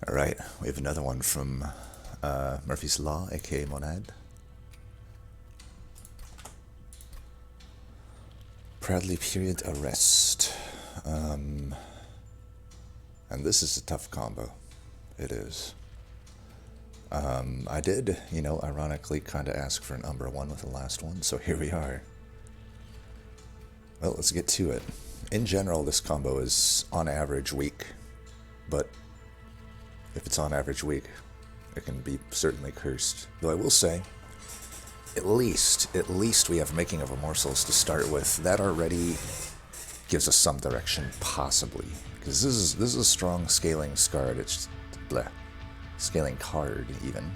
Alright, we have another one from Murphy's Law, aka Monad. Proudly period arrest. And this is a tough combo. It is. I did, ironically kind of ask for an Umbra 1 with the last one, so here we are. Well, let's get to it. In general, this combo is on average weak, but if it's on average weak, it can be certainly cursed. Though I will say, at least we have Making of a Morsels to start with. That already gives us some direction, possibly. Because this is a strong scaling card. It's bleh. Scaling card, even.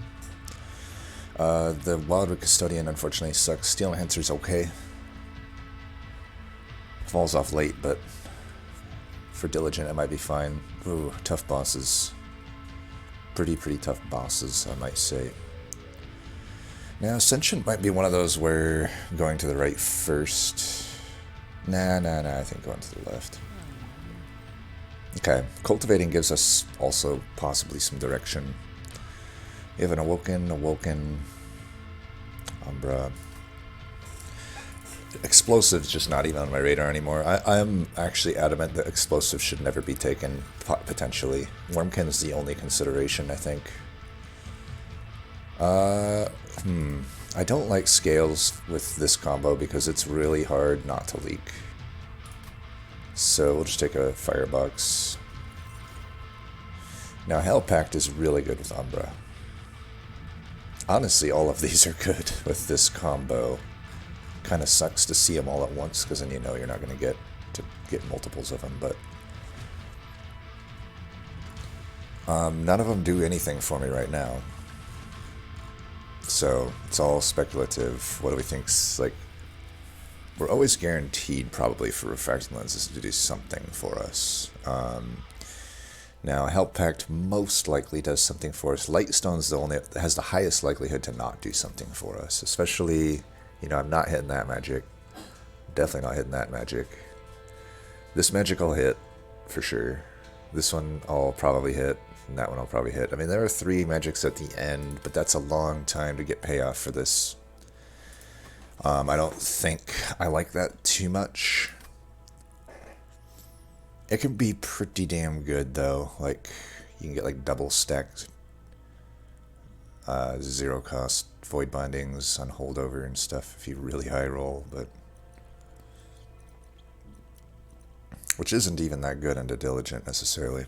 The Wildwood Custodian, unfortunately, sucks. Steel Enhancer's okay. Falls off late, but for Diligent, it might be fine. Ooh, tough bosses. Pretty tough bosses, I might say. Now, Sentient might be one of those where going to the right first. Nah, I think going to the left. Okay, Cultivating gives us also possibly some direction. You have an Awoken, Umbra. Explosive's just not even on my radar anymore. I'm actually adamant that Explosive should never be taken, potentially. Wormkin's the only consideration, I think. I don't like Scales with this combo because it's really hard not to leak. So we'll just take a Firebox. Now Hell Pact is really good with Umbra. Honestly, all of these are good with this combo. Kind of sucks to see them all at once, because then you know you're not going to get multiples of them, but none of them do anything for me right now. So it's all speculative. What do we think's like? We're always guaranteed probably for refracting lenses to do something for us. Now, Help Pact most likely does something for us. Lightstone's the only that has the highest likelihood to not do something for us, especially. I'm not hitting that magic. Definitely not hitting that magic. This magic I'll hit, for sure. This one I'll probably hit, and that one I'll probably hit. I mean, there are 3 magics at the end, but that's a long time to get payoff for this. I don't think I like that too much. It can be pretty damn good, though. Like, you can get, like, double stacked 0 cost void bindings on holdover and stuff if you really high roll, but which isn't even that good into Diligent necessarily.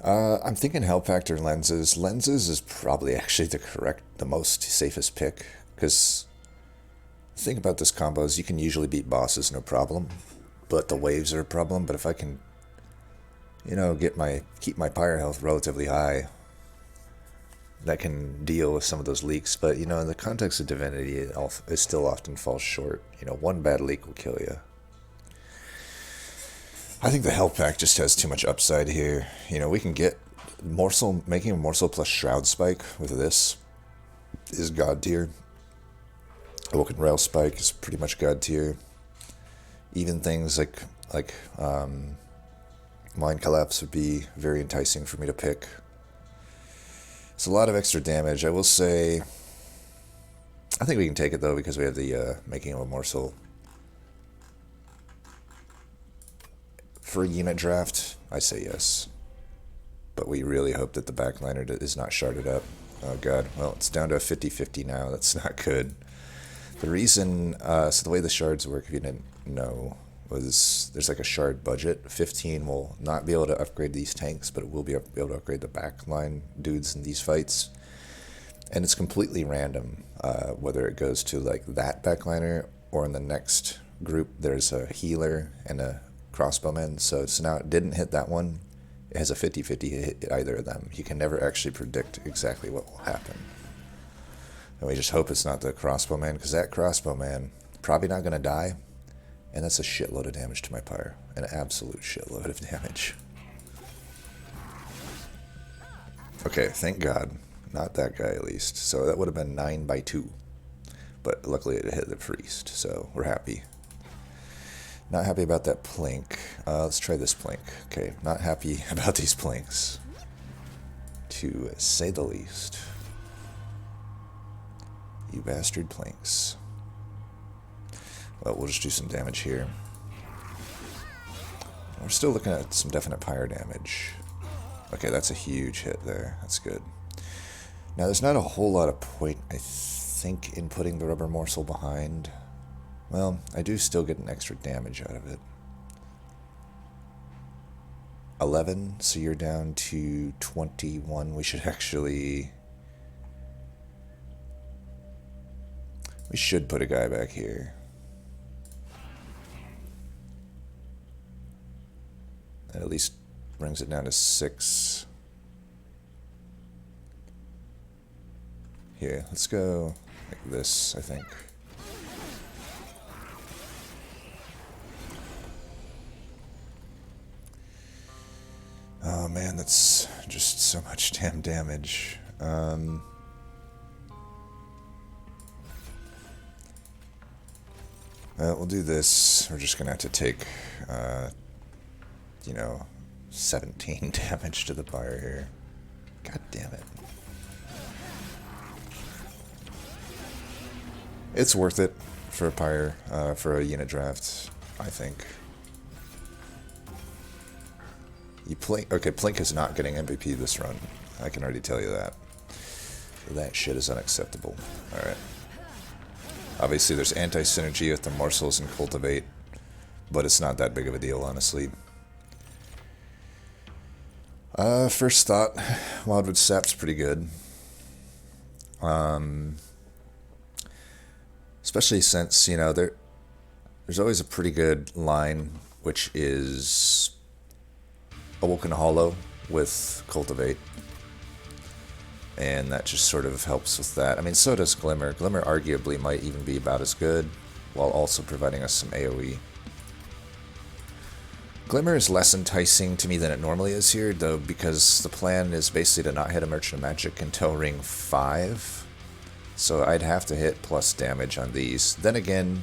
I'm thinking Hell Pact or Lenses. Lenses is probably actually the most safest pick, because the thing about this combo is you can usually beat bosses no problem, but the waves are a problem. But if I can, keep my pyre health relatively high, that can deal with some of those leaks. But, in the context of Divinity, it still often falls short. One bad leak will kill you. I think the Hell Pact just has too much upside here. We can get Making a Morsel plus Shroud Spike with this is God tier. Awoken Rail Spike is pretty much God tier. Even things like Mind Collapse would be very enticing for me to pick. It's a lot of extra damage. I will say, I think we can take it, though, because we have the Making of a Morsel. For a unit draft, I say yes. But we really hope that the backliner is not sharded up. Oh, God. Well, it's down to a 50-50 now. That's not good. The reason, so the way the shards work, if you didn't know, was there's like a shard budget. 15 will not be able to upgrade these tanks, but it will be able to upgrade the backline dudes in these fights. And it's completely random whether it goes to like that backliner or in the next group there's a healer and a crossbowman. So now it didn't hit that one. It has a 50-50 hit either of them. You can never actually predict exactly what will happen. And we just hope it's not the crossbowman, because that crossbowman probably not going to die. And that's a shitload of damage to my pyre. An absolute shitload of damage. Okay, thank God. Not that guy, at least. So that would have been 9/2. But luckily it hit the priest, so we're happy. Not happy about that plink. Let's try this plink. Okay, not happy about these plinks, to say the least. You bastard plinks. Well, we'll just do some damage here. We're still looking at some definite pyre damage. Okay, that's a huge hit there. That's good. Now, there's not a whole lot of point, I think, in putting the rubber morsel behind. Well, I do still get an extra damage out of it. 11, so you're down to 21. We should actually... We should put a guy back here. That at least brings it down to 6. Here, let's go like this, I think. Oh man, that's just so much damn damage. We'll do this. We're just gonna have to take, 17 damage to the pyre here. God damn it. It's worth it for a pyre, for a unit draft, I think. Okay, Plink is not getting MVP this run. I can already tell you that. That shit is unacceptable. Alright. Obviously, there's anti-synergy with the morsels and cultivate, but it's not that big of a deal, honestly. First thought, Wildwood Sap's pretty good. Especially since, there's always a pretty good line, which is Awoken Hollow with Cultivate. And that just sort of helps with that. I mean, so does Glimmer. Glimmer arguably might even be about as good, while also providing us some AoE. Glimmer is less enticing to me than it normally is here, though, because the plan is basically to not hit a Merchant of Magic until Ring 5. So I'd have to hit plus damage on these. Then again,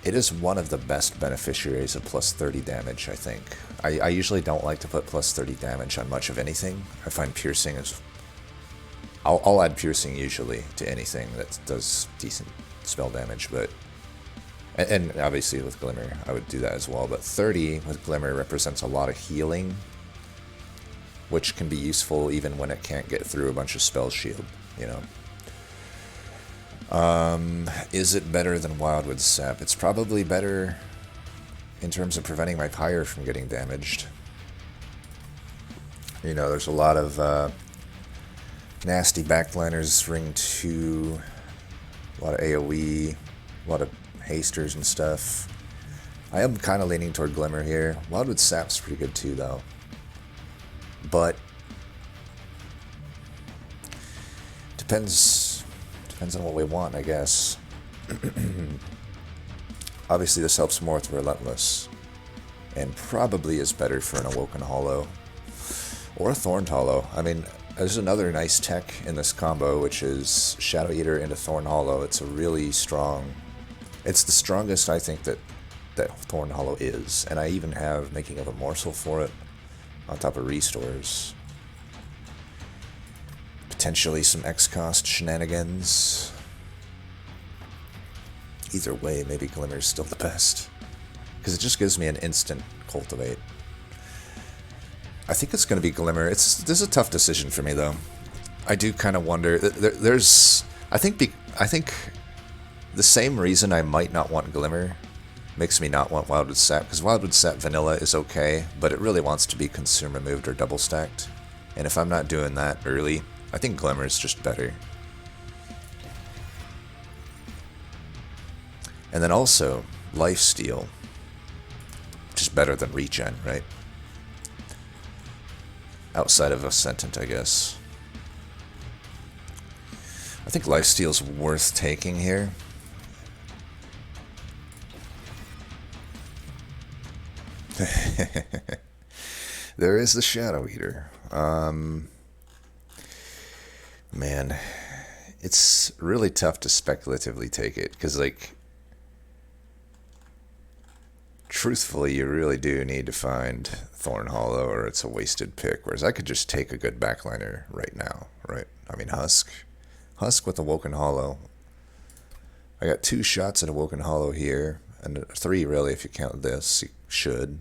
it is one of the best beneficiaries of plus 30 damage, I think. I usually don't like to put plus 30 damage on much of anything. I find piercing is... I'll add piercing usually to anything that does decent spell damage, but... And obviously with Glimmer, I would do that as well. But 30 with Glimmer represents a lot of healing, which can be useful even when it can't get through a bunch of spell shield, Is it better than Wildwood Sap? It's probably better in terms of preventing my pyre from getting damaged. There's a lot of nasty backliners, Ring 2, a lot of AoE, a lot of hasters and stuff. I am kind of leaning toward Glimmer here. Wildwood Sap's pretty good too, though. But depends on what we want, I guess. Obviously, this helps more with Relentless, and probably is better for an Awoken Hollow or a Thorned Hollow. I mean, there's another nice tech in this combo, which is Shadow Eater into Thorn Hollow. It's a really strong... It's the strongest, I think, that Thorn Hollow is. And I even have Making of a Morsel for it on top of restores. Potentially some X-Cost shenanigans. Either way, maybe Glimmer's still the best. Because it just gives me an instant Cultivate. I think it's going to be Glimmer. This is a tough decision for me, though. I do kind of wonder. I think the same reason I might not want Glimmer makes me not want Wildwood Sap, because Wildwood Sap Vanilla is okay, but it really wants to be consume removed or double stacked. And if I'm not doing that early, I think Glimmer is just better. And then also, Lifesteal, which is better than Regen, right? Outside of Ascendant, I guess. I think Lifesteal's worth taking here. There is the Shadow Eater. Man, it's really tough to speculatively take it, because, truthfully, you really do need to find Thorn Hollow or it's a wasted pick. Whereas I could just take a good backliner right now, right? I mean, Husk with Awoken Hollow. I got 2 shots at Awoken Hollow here, and 3 really if you count this. You should.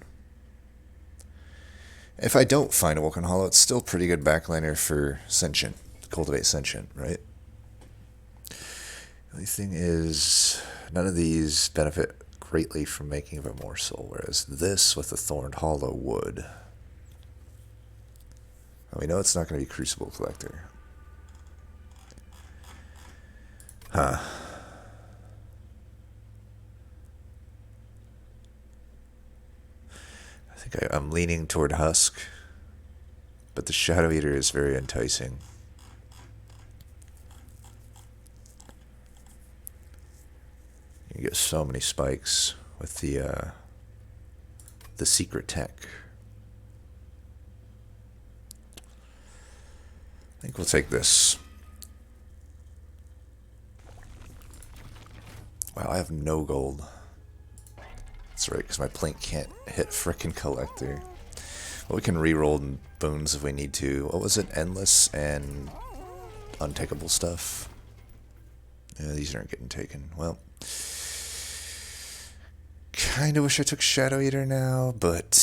If I don't find Awoken Hollow, it's still pretty good backliner for Sentient. Cultivate Sentient, right? The only thing is, none of these benefit greatly from making of a morsel, whereas this with the Thorned Hollow would. And we know it's not going to be Crucible Collector. Huh. I think I'm leaning toward Husk, but the Shadow Eater is very enticing. You get so many spikes with the secret tech. I think we'll take this. Wow, I have no gold. That's right, because my Plink can't hit frickin' Collector. Well, we can re-roll boons if we need to. What was it? Endless and untakeable stuff? Yeah, these aren't getting taken. Well, kinda wish I took Shadow Eater now, but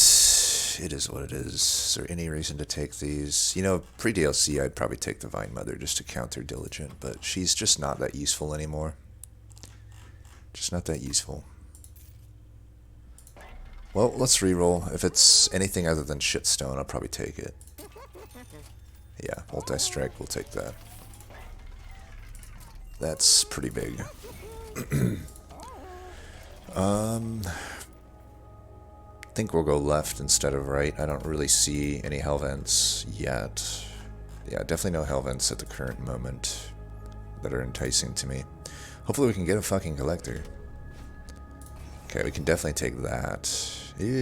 it is what it is. Is there any reason to take these? You know, pre-DLC I'd probably take the Vine Mother just to counter Diligent, but she's just not that useful anymore. Just not that useful. Well, let's reroll. If it's anything other than Shitstone, I'll probably take it. Yeah, Multi-Strike, we'll take that. That's pretty big. I think we'll go left instead of right. I don't really see any Hellvents yet. Yeah, definitely no Hellvents at the current moment that are enticing to me. Hopefully we can get a fucking Collector. Okay, we can definitely take that. It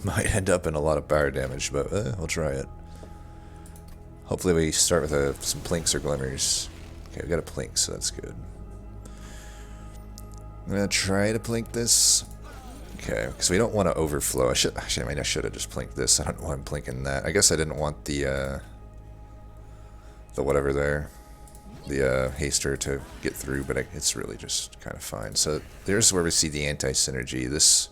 might end up in a lot of fire damage, but we'll try it. Hopefully we start with some Plinks or Glimmers. Okay, we got a Plink, so that's good. I'm gonna try to Plink this. Okay, because we don't want to overflow. I should have just Plinked this. I don't know why I'm Plinking that. I guess I didn't want the whatever there. The haster to get through, but it's really just kind of fine. So there's where we see the anti-synergy. This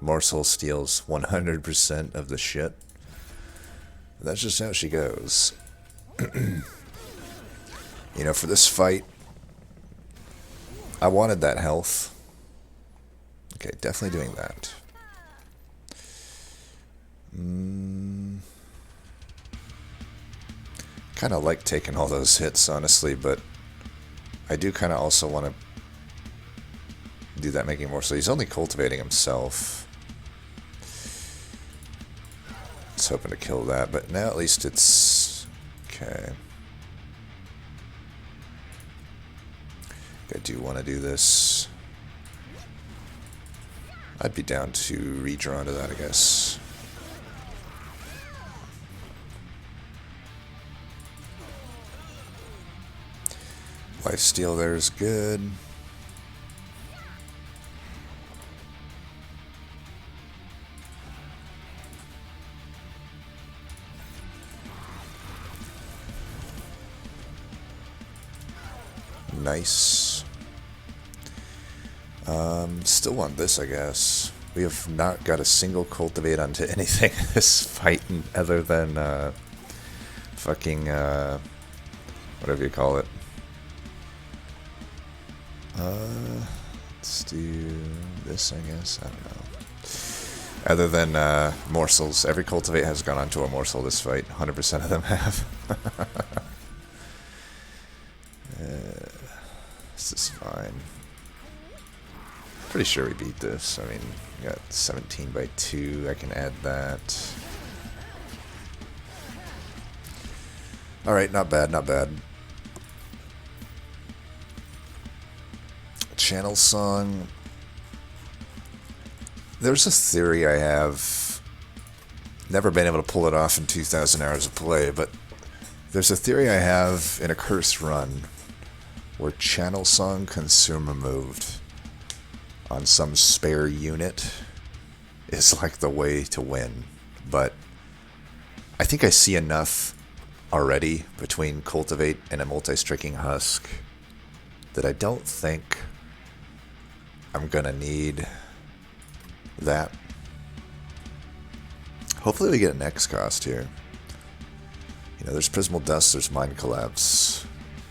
morsel steals 100% of the shit. That's just how she goes. You know, for this fight, I wanted that health. Okay, definitely doing that. Kind of like taking all those hits, honestly, but I do kind of also want to do that making more. So he's only cultivating himself. Just hoping to kill that, but now at least it's okay. I do want to do this. I'd be down to redraw into that, I guess. Lifesteal there is good. Nice. Still want this, I guess. We have not got a single cultivate onto anything in this fight other than fucking whatever you call it. Let's do this, I guess. I don't know. Other than morsels, every cultivate has gone onto a morsel this fight. 100% of them have. This is fine. Pretty sure we beat this. I mean, we got 17 by 2. I can add that. Alright, not bad, not bad. Channel Song. There's a theory I have. Never been able to pull it off in 2,000 hours of play, but there's a theory I have in a curse run where Channel Song consume removed on some spare unit is like the way to win. But I think I see enough already between Cultivate and a multi-striking Husk that I don't think I'm gonna need that. Hopefully we get an X cost here. You know, there's Prismal Dust, there's Mind Collapse.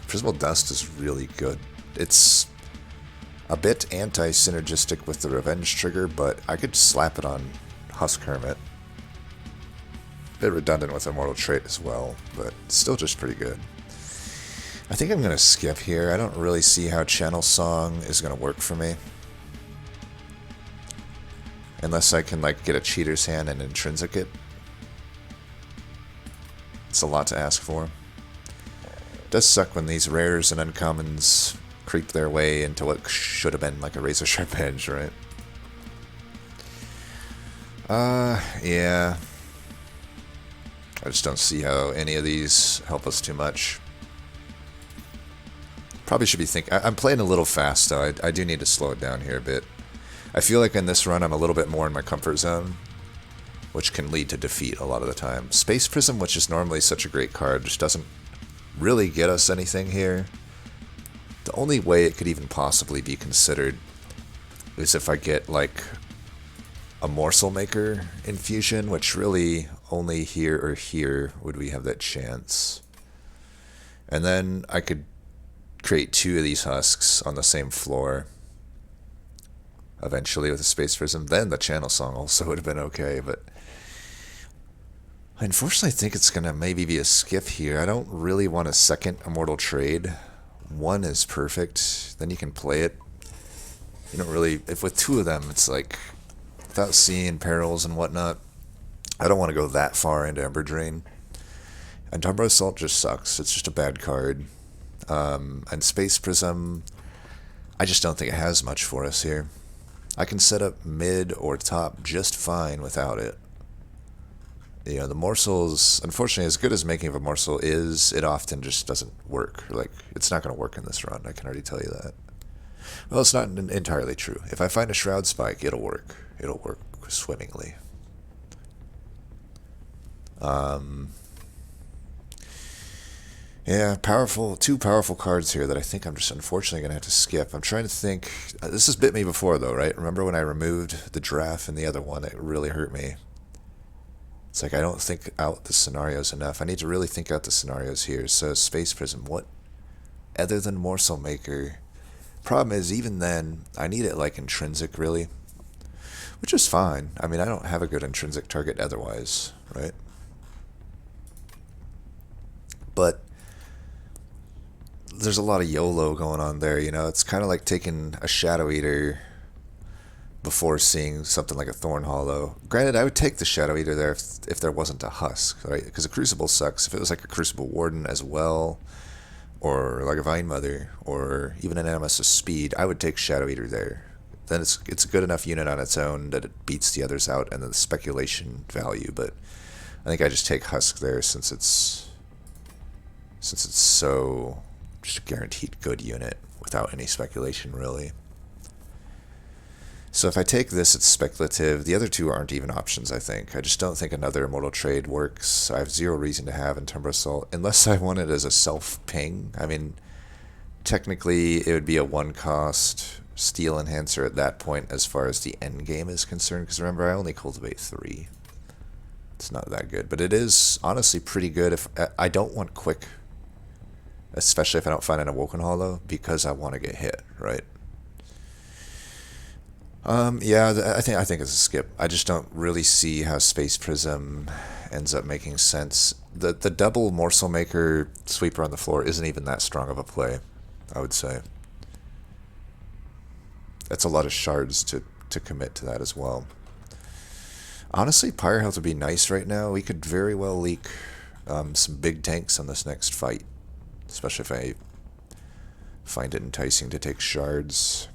Prismal Dust is really good. It's a bit anti-synergistic with the Revenge trigger, but I could slap it on Husk Hermit. A bit redundant with Immortal Trait as well, but still just pretty good. I think I'm going to skip here. I don't really see how Channel Song is going to work for me. Unless I can like get a Cheater's Hand and Intrinsic it. It's a lot to ask for. It does suck when these rares and uncommons creep their way into what should have been like a razor sharp edge, right? Yeah. I just don't see how any of these help us too much. Probably should be thinking. I'm playing a little fast, though. I do need to slow it down here a bit. I feel like in this run I'm a little bit more in my comfort zone, which can lead to defeat a lot of the time. Space Prism, which is normally such a great card, just doesn't really get us anything here. The only way it could even possibly be considered is if I get, like, a Morsel Maker infusion, which really only here or here would we have that chance. And then I could create 2 of these husks on the same floor eventually with a Space Prism. Then the Channel Song also would have been okay, but unfortunately I think it's going to maybe be a skip here. I don't really want a second Immortal Trade. 1 is perfect, then you can play it. You don't really, if with 2 of them, it's like, without seeing perils and whatnot, I don't want to go that far into Ember Drain. And Tumbler Assault just sucks. It's just a bad card. And Space Prism, I just don't think it has much for us here. I can set up mid or top just fine without it. You know, the morsels, unfortunately, as good as making of a morsel is, it often just doesn't work. Like, it's not going to work in this run, I can already tell you that. Well, it's not entirely true. If I find a Shroud Spike, it'll work. It'll work swimmingly. Yeah, two powerful cards here that I think I'm just unfortunately going to have to skip. I'm trying to think. This has bit me before, though, right? Remember when I removed the Giraffe and the other one? It really hurt me. It's like I don't think out the scenarios enough. I need to really think out the scenarios here. So, Space Prism, what other than Morsel Maker? Problem is, even then, I need it like intrinsic, really. Which is fine. I mean, I don't have a good intrinsic target otherwise, right? But there's a lot of YOLO going on there, you know? It's kind of like taking a Shadow Eater before seeing something like a Thorn Hollow. Granted, I would take the Shadow Eater there if there wasn't a Husk, right? Because a Crucible sucks. If it was like a Crucible Warden as well, or like a Vine Mother, or even an Animus of Speed, I would take Shadow Eater there. Then it's a good enough unit on its own that it beats the others out and the speculation value, but I think I just take Husk there since it's so just a guaranteed good unit without any speculation, really. So if I take this, it's speculative. The other 2 aren't even options, I think. I just don't think another Immortal Trade works. I have 0 reason to have Tumbler Assault, unless I want it as a self-ping. I mean, technically, it would be a 1-cost Steel Enhancer at that point as far as the end game is concerned, because remember, I only cultivate 3. It's not that good, but it is honestly pretty good. If I don't want quick, especially if I don't find an Awoken Hollow, because I want to get hit, right? Yeah, I think it's a skip. I just don't really see how Space Prism ends up making sense. The double Morsel Maker Sweeper on the floor isn't even that strong of a play, I would say. That's a lot of shards to commit to that as well. Honestly, Pyre Health would be nice right now. We could very well leak some big tanks on this next fight, especially if I find it enticing to take shards.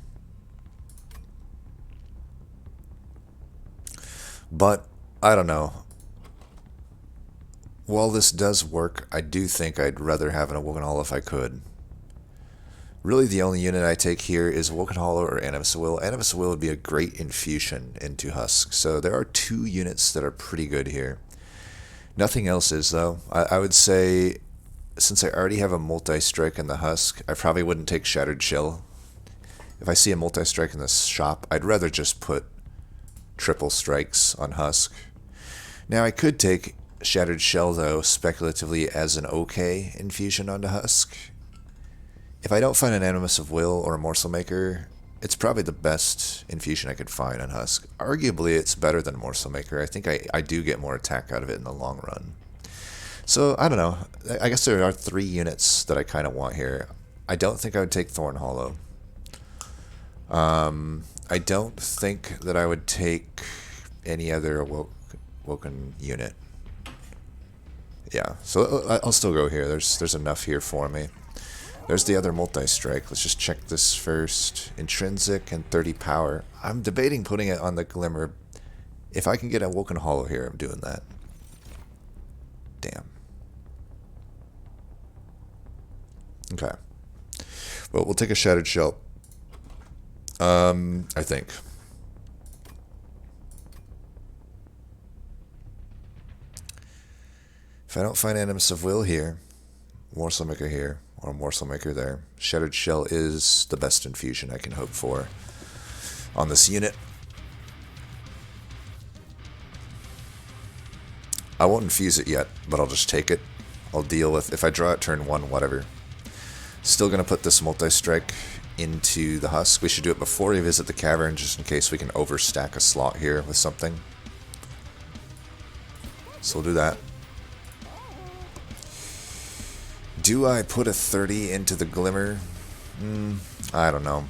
But, I don't know. While this does work, I do think I'd rather have an Awoken Hall if I could. Really, the only unit I take here is Woken Hollow or Animus of Will. Animus of Will would be a great infusion into Husk. So there are 2 units that are pretty good here. Nothing else is, though. I would say, since I already have a multi-strike in the Husk, I probably wouldn't take Shattered Shell. If I see a multi-strike in the shop, I'd rather just put triple strikes on Husk. Now, I could take Shattered Shell, though, speculatively as an okay infusion onto Husk. If I don't find an Animus of Will or a Morsel Maker, it's probably the best infusion I could find on Husk. Arguably, it's better than Morsel Maker. I think I do get more attack out of it in the long run. So, I don't know. I guess there are 3 units that I kind of want here. I don't think I would take Thorn Hollow. I don't think that I would take any other Woken unit. Yeah, so I'll still go here. There's enough here for me. There's the other multi-strike. Let's just check this first. Intrinsic and 30 power. I'm debating putting it on the Glimmer. If I can get a Woken Hollow here, I'm doing that. Damn. Okay. Well, we'll take a Shattered Shell. I think. If I don't find Animus of Will here, Morsel Maker here, or Morsel Maker there, Shattered Shell is the best infusion I can hope for on this unit. I won't infuse it yet, but I'll just take it. I'll deal with, if I draw it turn 1, whatever. Still going to put this multi-strike into the Husk. We should do it before we visit the cavern, just in case we can overstack a slot here with something. So we'll do that. Do I put a 30 into the Glimmer? I don't know.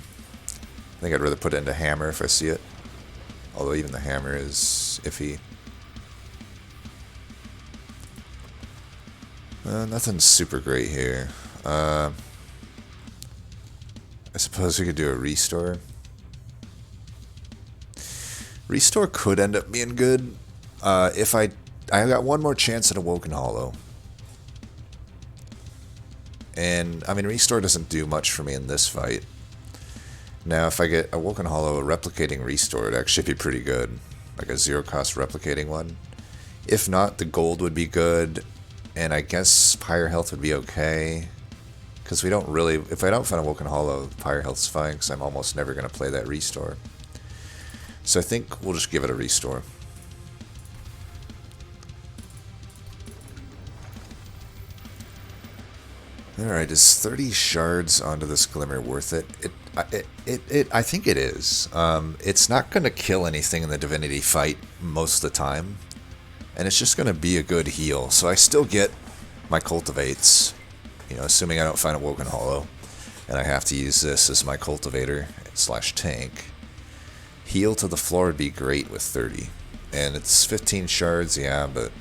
I think I'd rather put it into Hammer if I see it. Although even the Hammer is iffy. Nothing super great here. I suppose we could do a Restore. Restore could end up being good. If I got one more chance at a Woken Hollow. And, I mean, Restore doesn't do much for me in this fight. Now, if I get a Woken Hollow, a replicating Restore would actually be pretty good. Like a 0-cost replicating one. If not, the gold would be good. And I guess Pyre Health would be okay. Because we don't really... If I don't find a Woken Hollow, Pyre Health's fine, because I'm almost never going to play that Restore. So I think we'll just give it a Restore. Alright, is 30 shards onto this Glimmer worth it? I think it is. It's not going to kill anything in the Divinity fight most of the time. And it's just going to be a good heal. So I still get my Cultivates, you know, assuming I don't find a Woken Hollow. And I have to use this as my Cultivator / tank. Heal to the floor would be great with 30. And it's 15 shards, yeah, but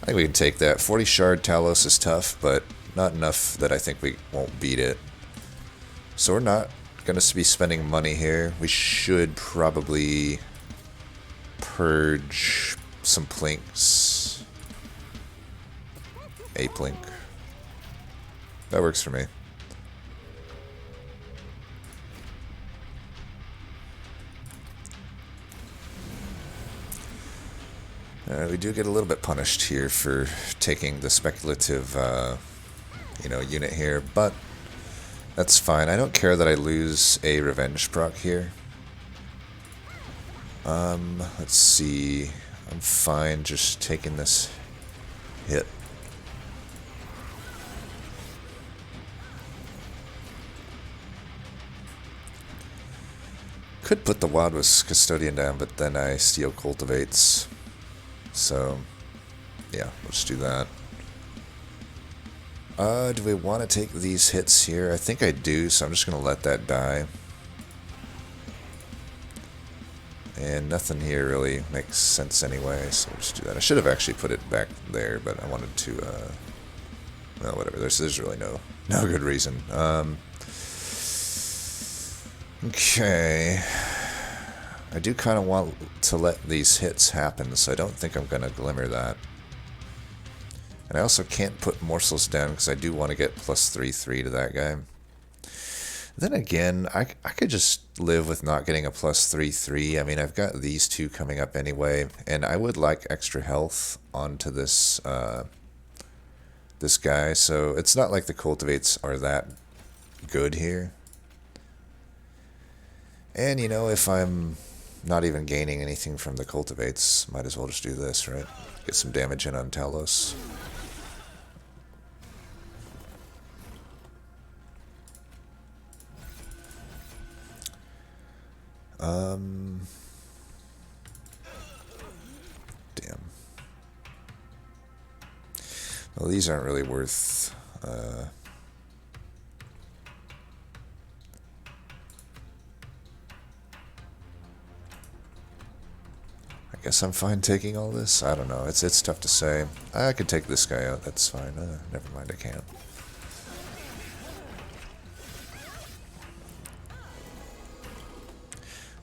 I think we can take that. 40 shard Talos is tough, but not enough that I think we won't beat it. So we're not going to be spending money here. We should probably purge some plinks. A plink. That works for me. We do get a little bit punished here for taking the speculative unit here, but that's fine. I don't care that I lose a revenge proc here. Let's see. I'm fine just taking this hit. Could put the Wadwas Custodian down, but then I steal Cultivates. So, yeah, let's do that. Do we want to take these hits here? I think I do, so I'm just going to let that die. And nothing here really makes sense anyway, so we'll just do that. I should have actually put it back there, but I wanted to, well, whatever. There's really no good reason. Okay. I do kind of want to let these hits happen, so I don't think I'm going to Glimmer that. And I also can't put morsels down because I do want to get +3/3 to that guy. Then again, I could just live with not getting a +3/3. I mean, I've got these two coming up anyway, and I would like extra health onto this guy, so it's not like the cultivates are that good here. And, you know, if I'm not even gaining anything from the cultivates, might as well just do this, right? Get some damage in on Talos. Damn. Well, these aren't really worth... I guess I'm fine taking all this. I don't know. It's tough to say. I could take this guy out. That's fine. Never mind. I can't.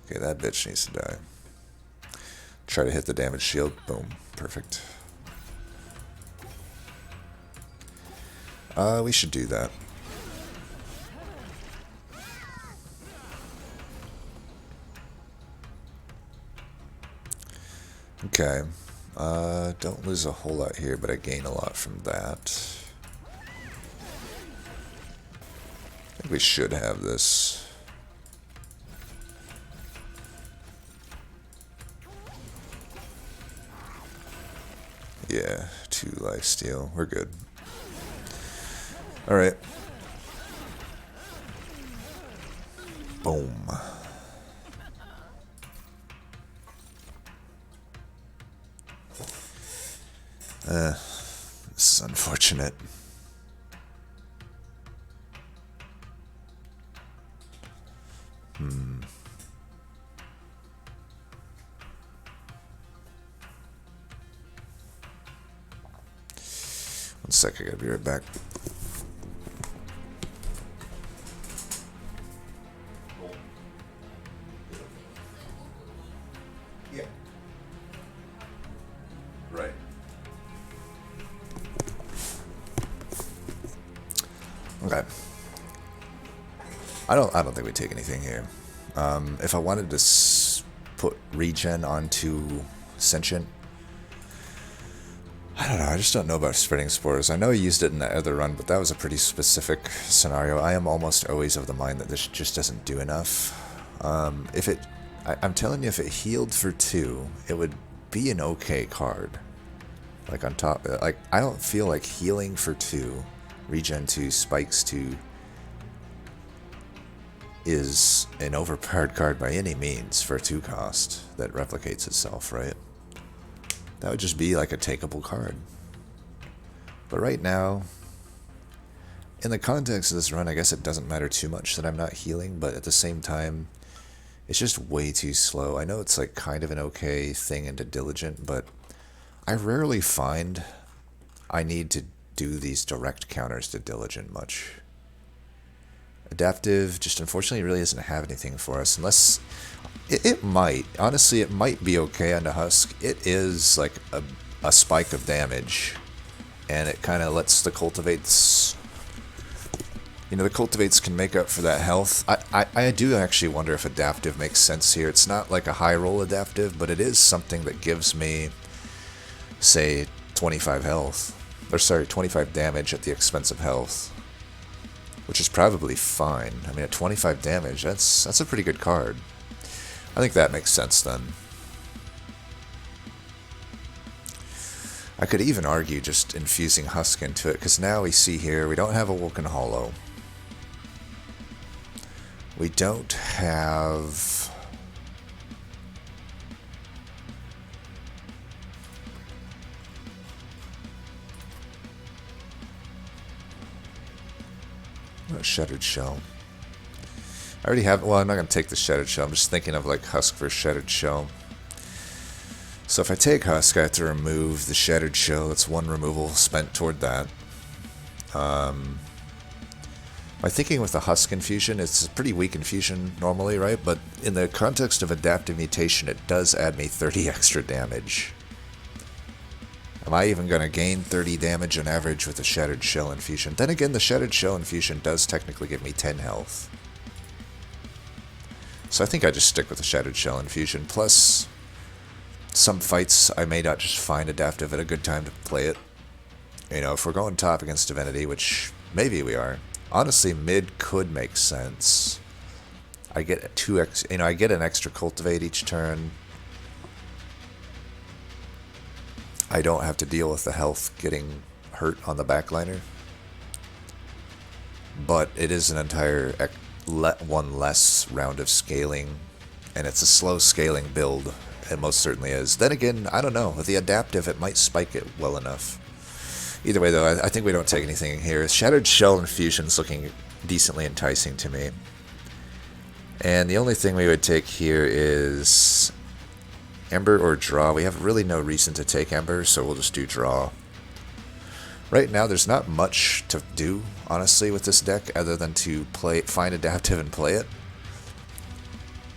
Okay, that bitch needs to die. Try to hit the damage shield. Boom. Perfect. We should do that. Okay. Don't lose a whole lot here, but I gain a lot from that. I think we should have this. Yeah, 2 lifesteal. We're good. Alright. Boom. This is unfortunate. One sec, I gotta be right back. Yeah. Right. Okay. I don't think we take anything here. If I wanted to put regen onto Sentient, I don't know, I just don't know about spreading spores. I know I used it in that other run, but that was a pretty specific scenario. I am almost always of the mind that this just doesn't do enough. I'm telling you, if it healed for 2, it would be an okay card. Like on top, like I don't feel like healing for 2, regen 2, spikes 2 is an overpowered card by any means for a 2 cost that replicates itself, right? That would just be like a takeable card. But right now, in the context of this run, I guess it doesn't matter too much that I'm not healing, but at the same time, it's just way too slow. I know it's like kind of an okay thing into Diligent, but I rarely find I need to do these direct counters to Diligent much. Adaptive just unfortunately really doesn't have anything for us, unless it might. Honestly, it might be okay on the Husk. It is like a spike of damage, and it kind of lets the cultivates... You know, the cultivates can make up for that health. I do actually wonder if adaptive makes sense here. It's not like a high roll adaptive, but it is something that gives me, say, 25 health. Or sorry, 25 damage at the expense of health. Which is probably fine. I mean, at 25 damage, that's a pretty good card. I think that makes sense then. I could even argue just infusing Husk into it, because now we see here, we don't have a Woken Hollow. We don't have... a Shattered Shell. I already have... Well, I'm not going to take the Shattered Shell. I'm just thinking of like Husk versus Shattered Shell. So if I take Husk, I have to remove the Shattered Shell. That's 1 removal spent toward that. My thinking with the Husk infusion, it's a pretty weak infusion normally, right? But in the context of Adaptive Mutation, it does add me 30 extra damage. Am I even going to gain 30 damage on average with the Shattered Shell infusion? Then again, the Shattered Shell infusion does technically give me 10 health. So I think I just stick with the Shattered Shell Infusion. Plus, some fights I may not just find Adaptive at a good time to play it. You know, if we're going top against Divinity, which maybe we are, honestly, mid could make sense. I get I get an extra Cultivate each turn. I don't have to deal with the health getting hurt on the backliner. But it is an entire one less round of scaling, and it's a slow scaling build. It most certainly is. Then again, I don't know. With the Adaptive, it might spike it well enough. Either way, though, I think we don't take anything here. Shattered Shell Infusion's looking decently enticing to me. And the only thing we would take here is Ember or Draw. We have really no reason to take Ember, so we'll just do Draw. Right now, there's not much to do, honestly, with this deck, other than to find Adaptive and play it.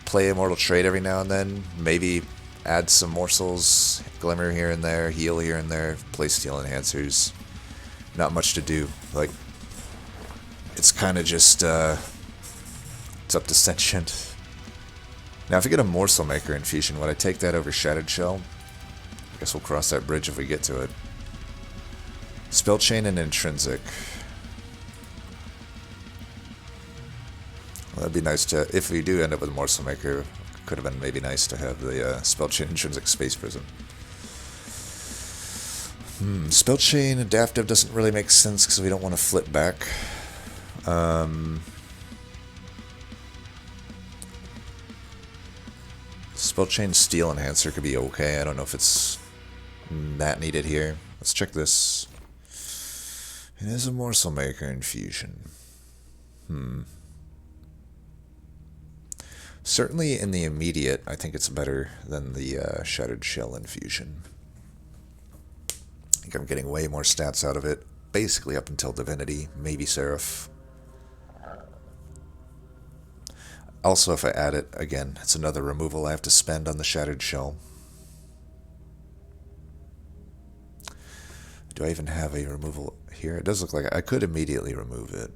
Play Immortal Trade every now and then, maybe add some morsels, Glimmer here and there, heal here and there, play Steel Enhancers. Not much to do. Like, it's kind of just, it's up to Sentient. Now, if we get a Morsel Maker Infusion, would I take that over Shattered Shell? I guess we'll cross that bridge if we get to it. Spell Chain and Intrinsic. Well, that'd be nice to, if we do end up with a Morsel Maker, could have been maybe nice to have the Spell Chain Intrinsic Space Prism. Spell Chain Adaptive doesn't really make sense because we don't want to flip back. Spell Chain Steel Enhancer could be okay. I don't know if it's that needed here. Let's check this. It is a Morsel Maker Infusion. Certainly in the immediate, I think it's better than the Shattered Shell Infusion. I think I'm getting way more stats out of it, basically up until Divinity, maybe Seraph. Also, if I add it, again, it's another removal I have to spend on the Shattered Shell. Do I even have a removal here? It does look like I could immediately remove it.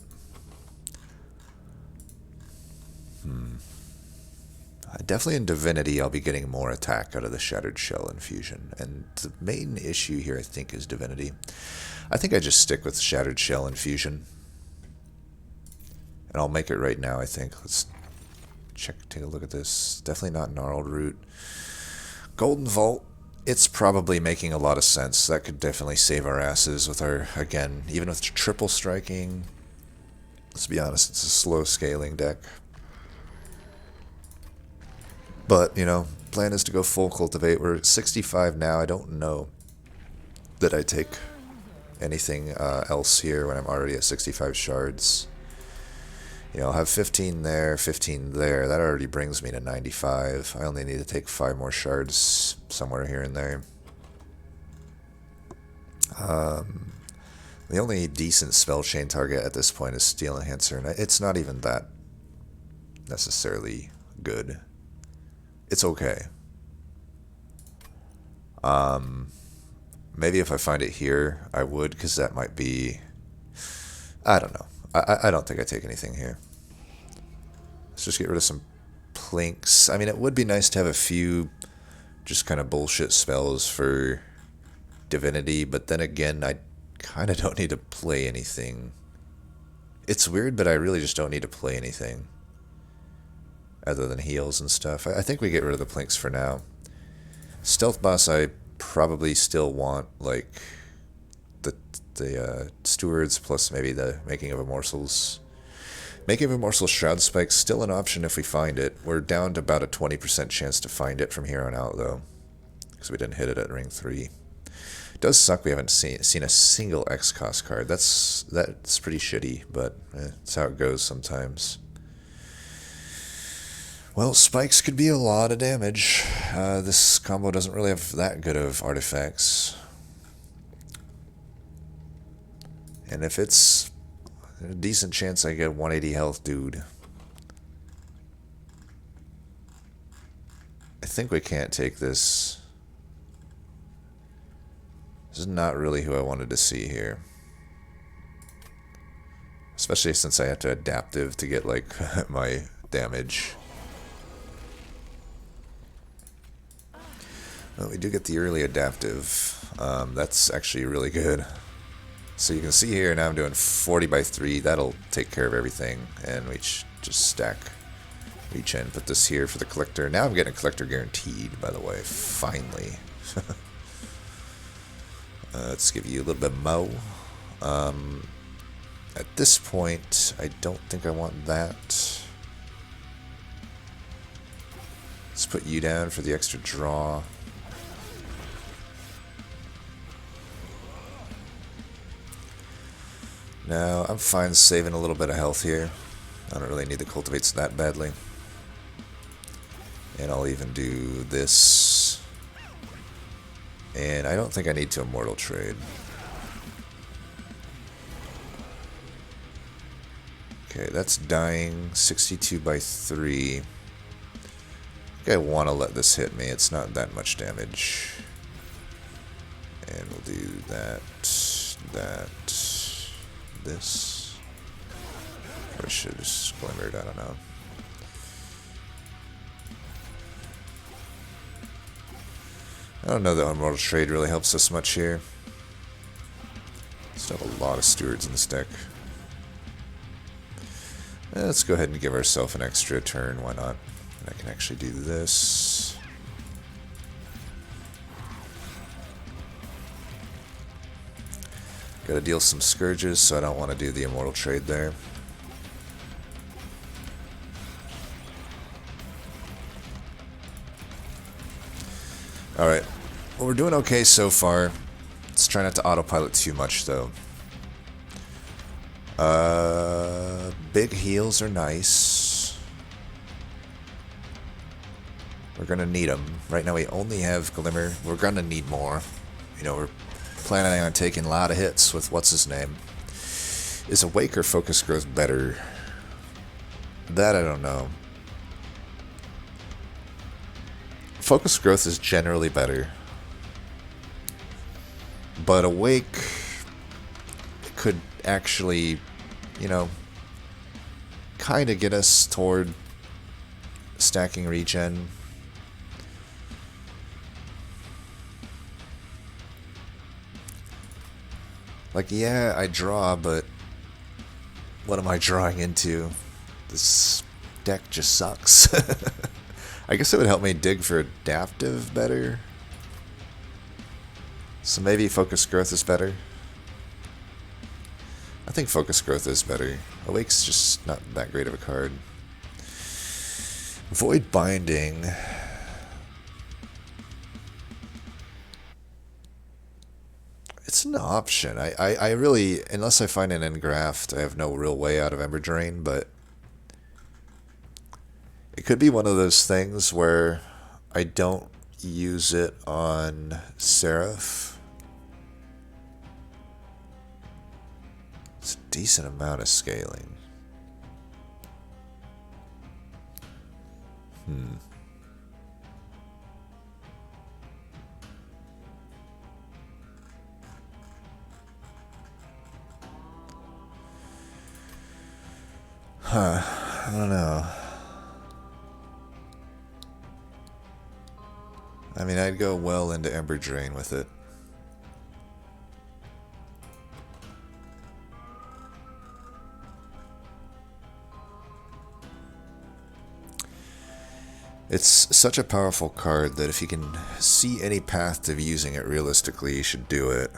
Definitely in Divinity, I'll be getting more attack out of the Shattered Shell Infusion. And the main issue here, I think, is Divinity. I think I just stick with Shattered Shell Infusion. And I'll make it right now, I think. Let's take a look at this. Definitely not Gnarled Root. Golden Vault. It's probably making a lot of sense. That could definitely save our asses with our, again, even with triple striking. Let's be honest, it's a slow scaling deck. But, you know, plan is to go full Cultivate. We're at 65 now. I don't know that I take anything else here when I'm already at 65 shards. You know, I'll have 15 there, 15 there. That already brings me to 95. I only need to take 5 more shards somewhere here and there. The only decent spell chain target at this point is Steel Enhancer, and it's not even that necessarily good. It's okay. Maybe if I find it here, I would, because that might be... I don't know. I don't think I take anything here. Let's just get rid of some plinks. I mean, it would be nice to have a few just kind of bullshit spells for Divinity, but then again, I kind of don't need to play anything. It's weird, but I really just don't need to play anything other than heals and stuff. I think we get rid of the plinks for now. Stealth Boss, I probably still want, like, the Stewards plus maybe the Making of Immortals. Making of Immortals Shroud Spike's still an option if we find it. We're down to about a 20% chance to find it from here on out, though, because we didn't hit it at Ring 3. It does suck we haven't seen a single X-Cost card. That's pretty shitty, but it's how it goes sometimes. Well, spikes could be a lot of damage. This combo doesn't really have that good of artifacts. And if it's a decent chance I get 180 health, dude. I think we can't take this. This is not really who I wanted to see here. Especially since I have to Adaptive to get, like, my damage. Well, we do get the early adaptive. That's actually really good. So you can see here, now I'm doing 40 by 3. That'll take care of everything. And we just stack, reach in, put this here for the collector. Now I'm getting a collector guaranteed, by the way, finally. Let's give you a little bit mo. At this point, I don't think I want that. Let's put you down for the extra draw. Now, I'm fine saving a little bit of health here. I don't really need the cultivates that badly. And I'll even do this. And I don't think I need to immortal trade. Okay, that's dying. 62 by 3. I think I want to let this hit me. It's not that much damage. And we'll do that, this. Or should have just glimmered, I don't know. I don't know that immortal trade really helps us much here. Still have a lot of stewards in this deck. Let's go ahead and give ourselves an extra turn, why not? And I can actually do this. Gotta deal some scourges, so I don't want to do the immortal trade there. Alright, well, we're doing okay so far. Let's try not to autopilot too much, though. Big heals are nice. We're gonna need them. Right now we only have Glimmer. We're gonna need more. You know, we're planning on taking a lot of hits with what's his name. Is Awake or Focus Growth better? That I don't know. Focus Growth is generally better. But Awake could actually, you know, kind of get us toward stacking regen. Like, yeah, I draw, but what am I drawing into? This deck just sucks. I guess it would help me dig for adaptive better. So maybe Focus Growth is better. I think Focus Growth is better. Awake's just not that great of a card. Void Binding. It's an option. I really, unless I find an engraft, I have no real way out of Ember Drain, but it could be one of those things where I don't use it on Seraph. It's a decent amount of scaling. I don't know. I mean, I'd go well into Ember Drain with it. It's such a powerful card that if you can see any path to using it realistically, you should do it.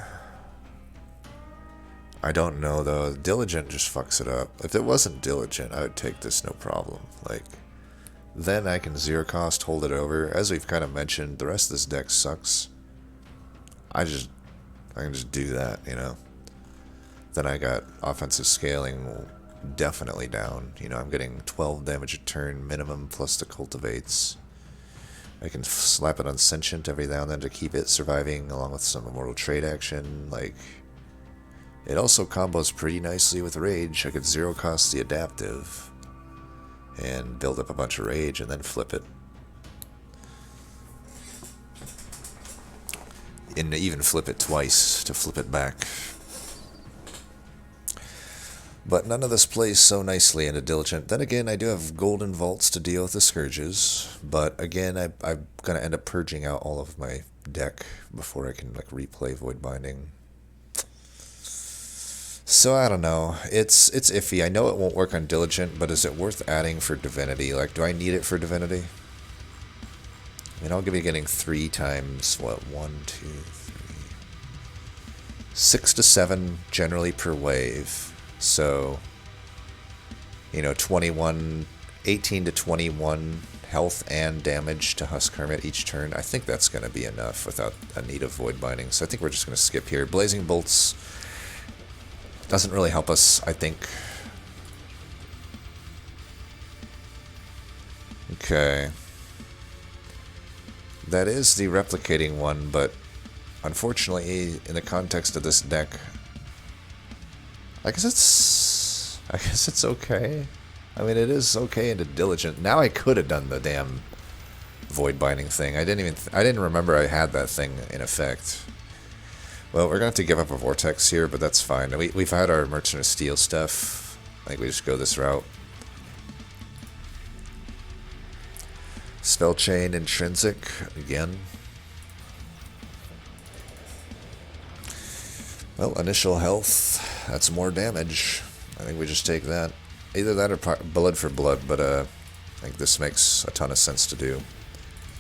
I don't know, though. Diligent just fucks it up. If it wasn't Diligent, I would take this no problem. Like, then I can zero cost hold it over. As we've kind of mentioned, the rest of this deck sucks. I can just do that, you know. Then I got offensive scaling definitely down. You know, I'm getting 12 damage a turn minimum plus the cultivates. I can slap it on Sentient every now and then to keep it surviving, along with some immortal trade action. Like, it also combos pretty nicely with Rage. I could zero cost the adaptive and build up a bunch of Rage and then flip it. And even flip it twice to flip it back. But none of this plays so nicely into Diligent. Then again, I do have Golden Vaults to deal with the Scourges. But again, I'm going to end up purging out all of my deck before I can like replay Void Binding. So I don't know. It's iffy. I know it won't work on Diligent, but is it worth adding for Divinity? Like, do I need it for Divinity? I mean, I'll be getting 3 times, what, 1, 2, 3... 6 to 7 generally per wave. So, you know, 18 to 21 health and damage to Husk Hermit each turn. I think that's going to be enough without a need of Void Binding. So I think we're just going to skip here. Blazing Bolts doesn't really help us, I think. Okay. That is the replicating one, but unfortunately, in the context of this deck, I guess it's okay. I mean, it is okay into Diligent. Now I could have done the damn Void Binding thing. I didn't remember I had that thing in effect. Well, we're gonna have to give up a Vortex here, but that's fine. We've had our Merchant of Steel stuff. I think we just go this route. Spell Chain Intrinsic again. Well, initial health. That's more damage. I think we just take that. Either that or blood for blood, but I think this makes a ton of sense to do.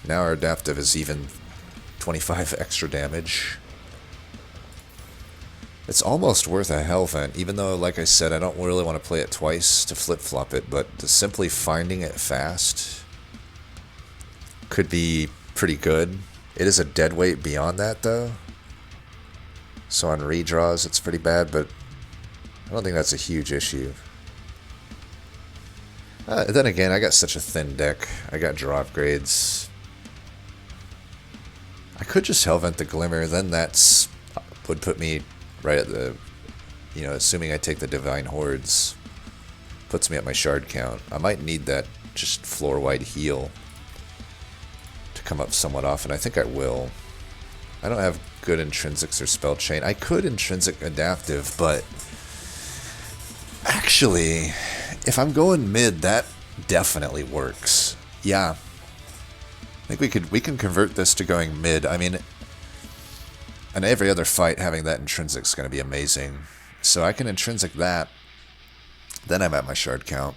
Now our adaptive is even 25 extra damage. It's almost worth a Hellvent, even though, like I said, I don't really want to play it twice to flip-flop it, but simply finding it fast could be pretty good. It is a dead weight beyond that, though. So on redraws, it's pretty bad, but I don't think that's a huge issue. Then again, I got such a thin deck. I got draw upgrades. I could just Hellvent the Glimmer, then that's would put me right at the, you know, assuming I take the Divine Hordes, puts me at my shard count. I might need that just floor-wide heal to come up somewhat often. I think I will. I don't have good Intrinsics or Spell Chain. I could Intrinsic Adaptive, but actually, if I'm going mid, that definitely works. Yeah. I think we can convert this to going mid. I mean, and every other fight having that intrinsic is going to be amazing. So I can intrinsic that. Then I'm at my shard count.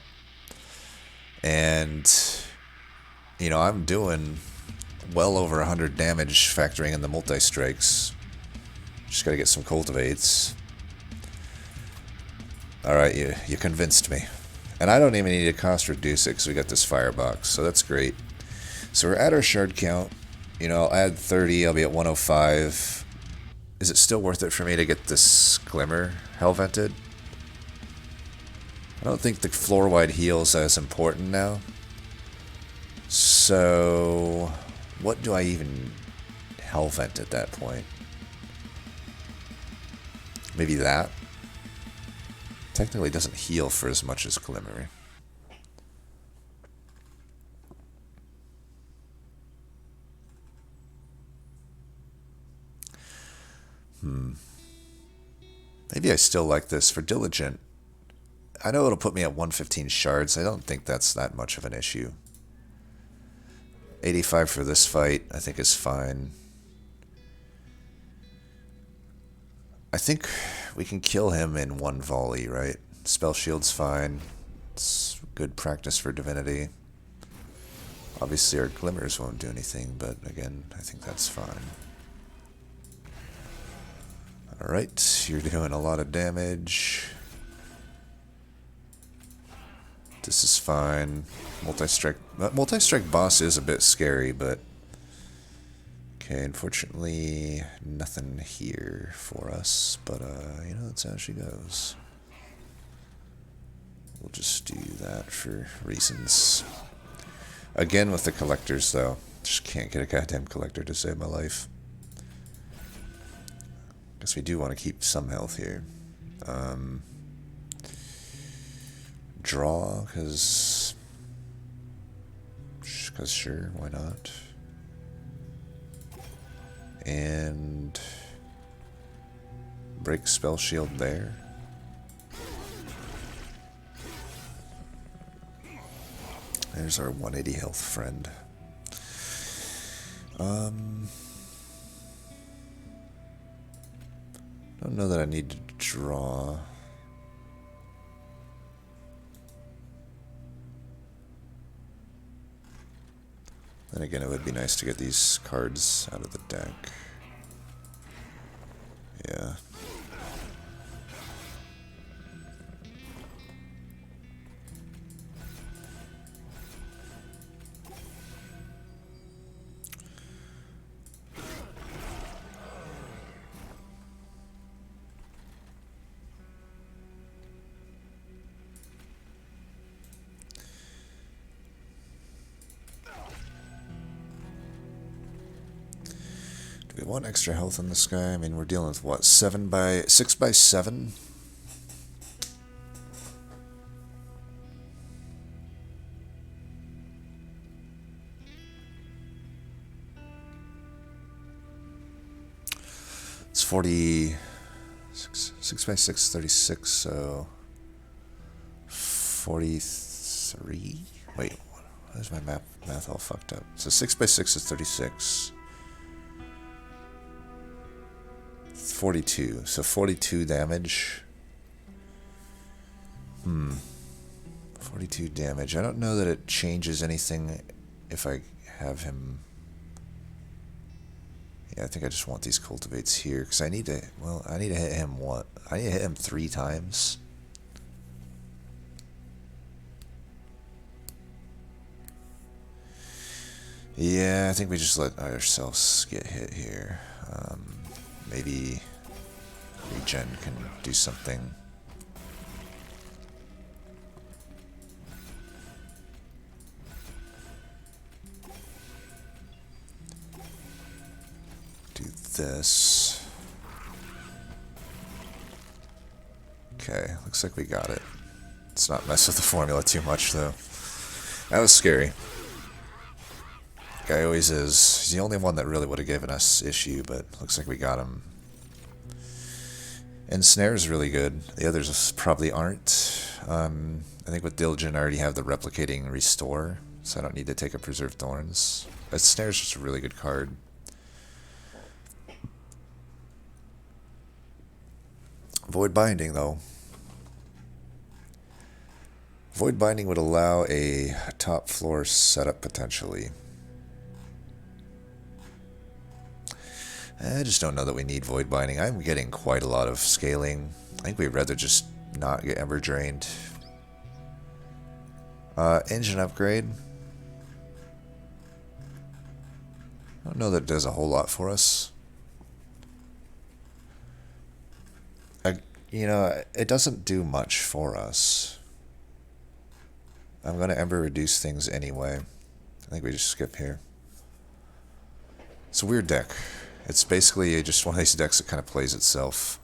And, you know, I'm doing well over 100 damage factoring in the multi-strikes. Just got to get some cultivates. Alright, you convinced me. And I don't even need to cost reduce it because we got this firebox. So that's great. So we're at our shard count. You know, I'll add 30. I'll be at 105. Is it still worth it for me to get this Glimmer Hellvented? I don't think the floor-wide heal is as important now. So, what do I even Hellvent at that point? Maybe that? Technically doesn't heal for as much as Glimmer. Maybe I still like this for Diligent. I know it'll put me at 115 shards. I don't think that's that much of an issue. 85 for this fight, I think is fine. I think we can kill him in one volley, right? Spell Shield's fine. It's good practice for Divinity. Obviously our Glimmers won't do anything, but again, I think that's fine. Alright, you're doing a lot of damage. This is fine. Multi-strike boss is a bit scary, but okay, unfortunately nothing here for us, but you know, that's how she goes. We'll just do that for reasons. Again with the collectors though. Just can't get a goddamn collector to save my life. Guess we do want to keep some health here. Draw, because sure, why not? And break Spell Shield there. There's our 180 health friend. Don't know that I need to draw. Then again, it would be nice to get these cards out of the deck. Yeah. Do we want extra health in this guy? I mean, we're dealing with what? 6 by 7? It's 40. 6 by 6, 36, so 43? Wait, why is my math all fucked up? So 6 by 6 is 36. 42, so 42 damage. 42 damage. I don't know that it changes anything if I have him. Yeah, I think I just want these cultivates here because I need to. Well, I need to hit him what? I need to hit him 3 times. Yeah, I think we just let ourselves get hit here. Maybe Regen can do something. Do this. Okay, looks like we got it. Let's not mess with the formula too much, though. That was scary. Guy always is. He's the only one that really would have given us issue, but looks like we got him. And Snare's really good. The others probably aren't. I think with Diligent I already have the replicating restore, so I don't need to take a Preserved Thorns. But Snare's just a really good card. Void Binding, though. Void Binding would allow a top floor setup potentially. I just don't know that we need Void Binding. I'm getting quite a lot of scaling. I think we'd rather just not get Ember Drained. Engine upgrade. I don't know that it does a whole lot for us. You know, it doesn't do much for us. I'm going to Ember reduce things anyway. I think we just skip here. It's a weird deck. It's basically just one of these decks that kind of plays itself.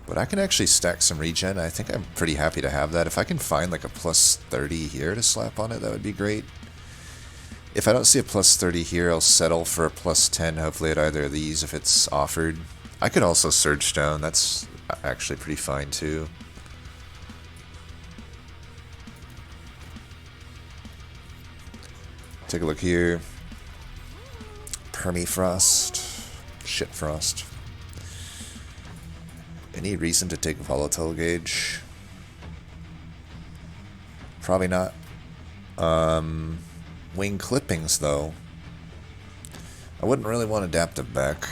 But I can actually stack some regen. I think I'm pretty happy to have that. If I can find like a plus 30 here to slap on it, that would be great. If I don't see a plus 30 here, I'll settle for a plus 10, hopefully at either of these if it's offered. I could also Surge Stone. That's actually pretty fine too. Take a look here. Permafrost. Shitfrost. Any reason to take Volatile Gauge? Probably not. Wing Clippings, though. I wouldn't really want Adaptive Beck.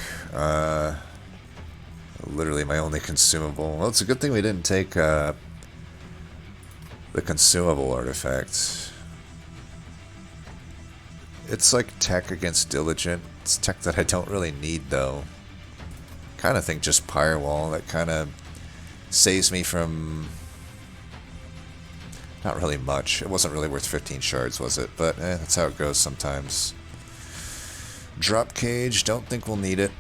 Literally my only consumable. Well, it's a good thing we didn't take the consumable artifact. It's like tech against Diligent. It's tech that I don't really need, though. Kind of think just Firewall. That kind of saves me from... Not really much. It wasn't really worth 15 shards, was it? But that's how it goes sometimes. Drop Cage. Don't think we'll need it.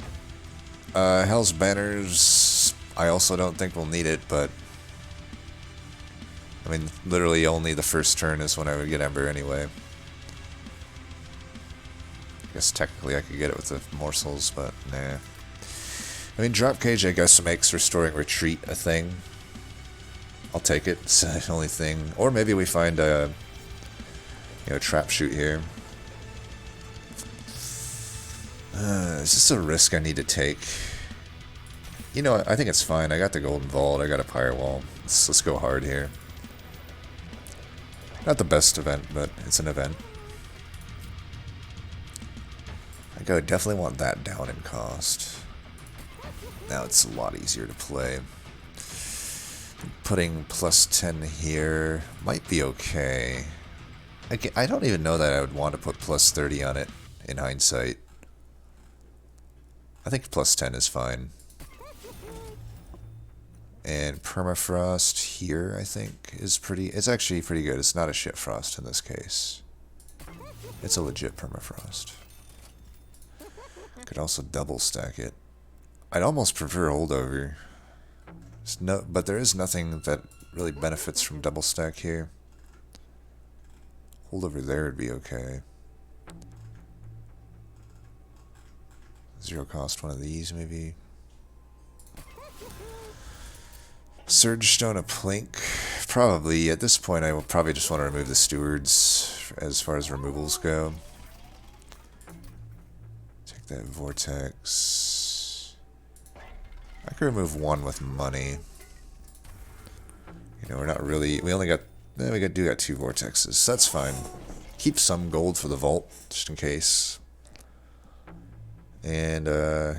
Hell's Banners. I also don't think we'll need it, but... I mean, literally only the first turn is when I would get Ember anyway. I guess technically I could get it with the morsels, but nah. I mean, Drop Cage I guess makes Restoring Retreat a thing. I'll take it. It's the only thing. Or maybe we find a trap shoot here. Is this a risk I need to take? You know, I think it's fine. I got the golden vault. I got a pirate wall. Let's go hard here. Not the best event, but it's an event. I would definitely want that down in cost. Now it's a lot easier to play. Putting plus 10 here might be okay. I don't even know that I would want to put plus 30 on it in hindsight. I think plus 10 is fine. And permafrost here, I think, it's actually pretty good. It's not a shit frost in this case. It's a legit permafrost. Could also double stack it. I'd almost prefer holdover. But there is nothing that really benefits from double stack here. Holdover there would be okay. Zero cost one of these, maybe. Surge Stone a Plink. Probably. At this point, I will probably just want to remove the stewards as far as removals go. Take that Vortex. I could remove one with money. You know, we're not really... We only got... we do got 2 Vortexes. So that's fine. Keep some gold for the vault, just in case. And,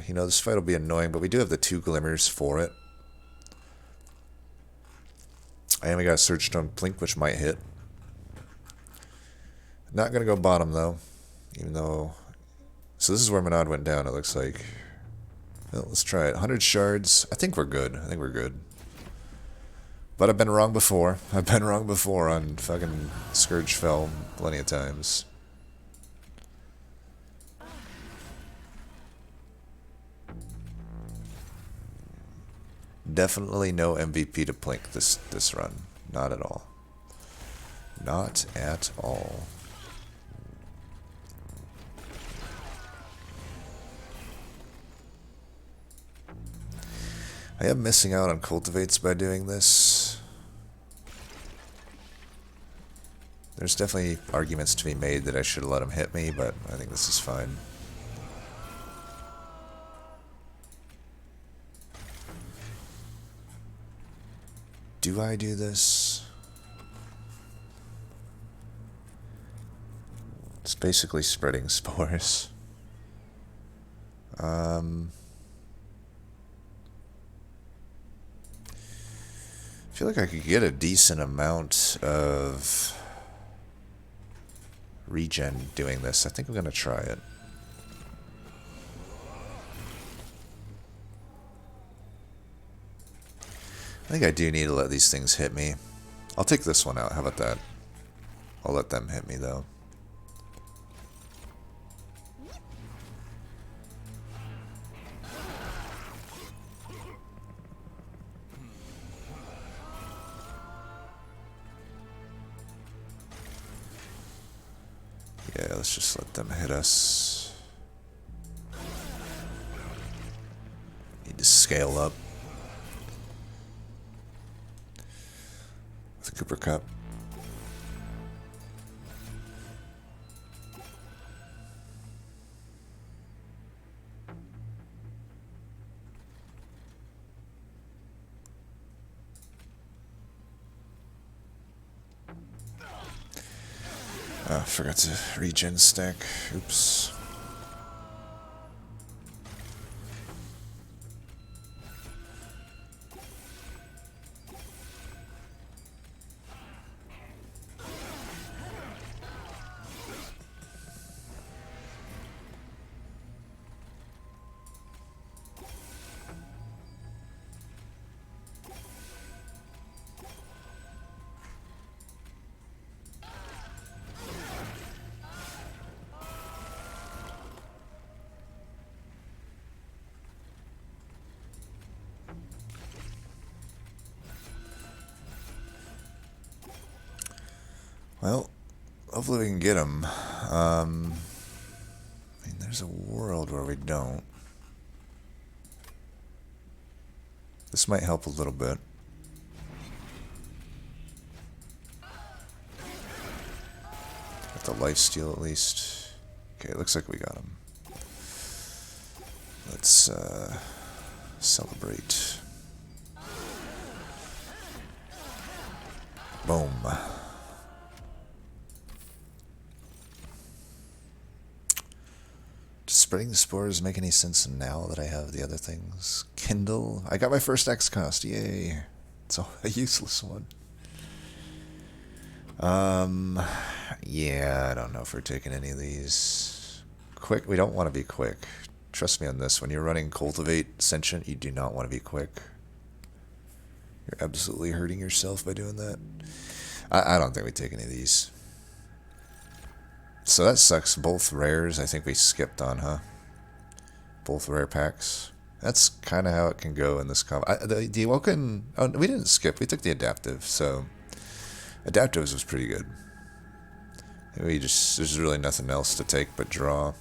you know, this fight will be annoying, but we do have the 2 glimmers for it. And we got a Surge Stone Plink, which might hit. Not going to go bottom, though. Even though... So this is where Manad went down, it looks like. Well, let's try it. 100 shards. I think we're good. I think we're good. But I've been wrong before. I've been wrong before on fucking Scourge Fell plenty of times. Definitely no MVP to Plink this run. Not at all. Not at all. I am missing out on cultivates by doing this. There's definitely arguments to be made that I should have let him hit me, but I think this is fine. Do I do this? It's basically spreading spores. I feel like I could get a decent amount of regen doing this. I think I'm going to try it. I think I do need to let these things hit me. I'll take this one out. How about that? I'll let them hit me, though. Yeah, let's just let them hit us. Need to scale up. The Cooper Cup. Oh, forgot to regen stack. Oops. Well, hopefully we can get him. I mean, there's a world where we don't. This might help a little bit. lifesteal at least. Okay, looks like we got him. Let's celebrate. Boom. Does spreading the spores make any sense now that I have the other things? Kindle. I got my first X cost. Yay. It's a useless one. Yeah, I don't know if we're taking any of these. Quick, we don't want to be quick. Trust me on this. When you're running Cultivate Sentient, you do not want to be quick. You're absolutely hurting yourself by doing that. I don't think we take any of these. So that sucks. Both rares, I think we skipped on, huh? Both rare packs. That's kind of how it can go in this comp. The Awoken... Oh, we didn't skip. We took the Adaptive, so... Adaptives was pretty good. There's really nothing else to take but draw.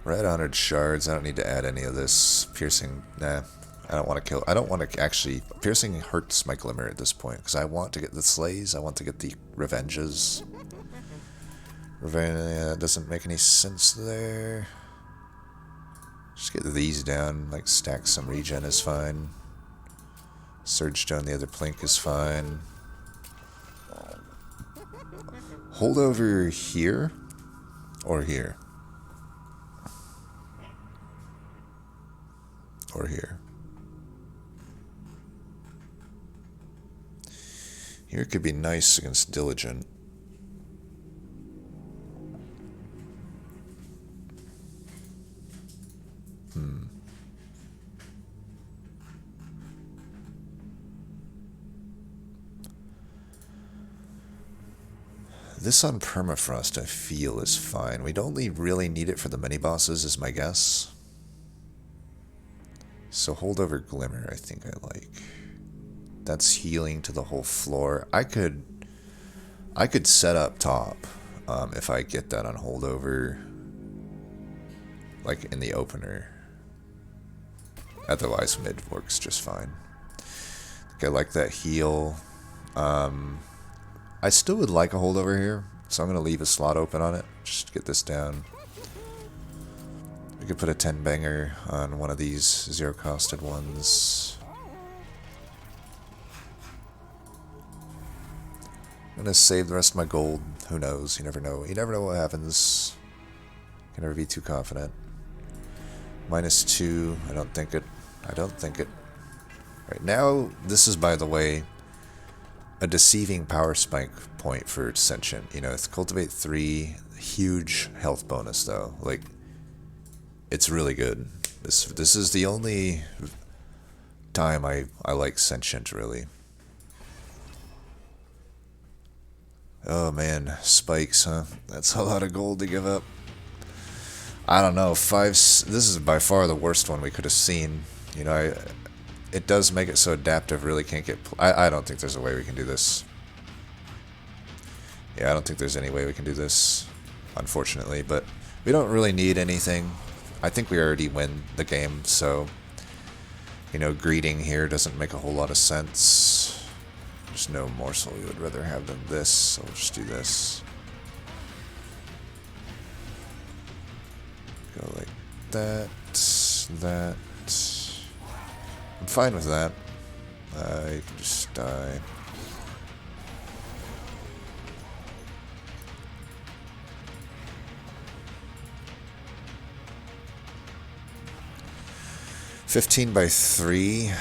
Red Honored Shards. I don't need to add any of this. Piercing, nah. I don't want to kill. I don't want to actually. Piercing hurts my Glimmer at this point because I want to get the Slays. I want to get the Revenges. Revenge doesn't make any sense there. Just get these down. Like stack some regen is fine. Surge Stone the other Plink is fine. Hold over here or here. Or here. Here could be nice against Diligent. This on Permafrost I feel is fine. We'd only really need it for the mini-bosses is my guess. So Holdover Glimmer I think I like. That's healing to the whole floor. I could set up top if I get that on Holdover, like in the opener. Otherwise mid works just fine. I like that heal. I still would like a Holdover here, so I'm going to leave a slot open on it. Just to get this down. We could put a 10 banger on one of these zero costed ones. I'm going to save the rest of my gold. Who knows? You never know. You never know what happens. Can never be too confident. -2. I don't think it. Right now, this is, by the way, a deceiving power spike point for Sentient. You know, it's Cultivate 3, huge health bonus though. Like, it's really good. This is the only time I like Sentient, really. Oh man, spikes, huh? That's a lot of gold to give up. I don't know, this is by far the worst one we could have seen. You know, it does make it so Adaptive really can't get... I don't think there's a way we can do this. Yeah, I don't think there's any way we can do this, unfortunately, but we don't really need anything. I think we already win the game, so, you know, greeting here doesn't make a whole lot of sense. There's no morsel we would rather have than this, so we'll just do this. Go like that, that. I'm fine with that. You can just die. $15 by 3.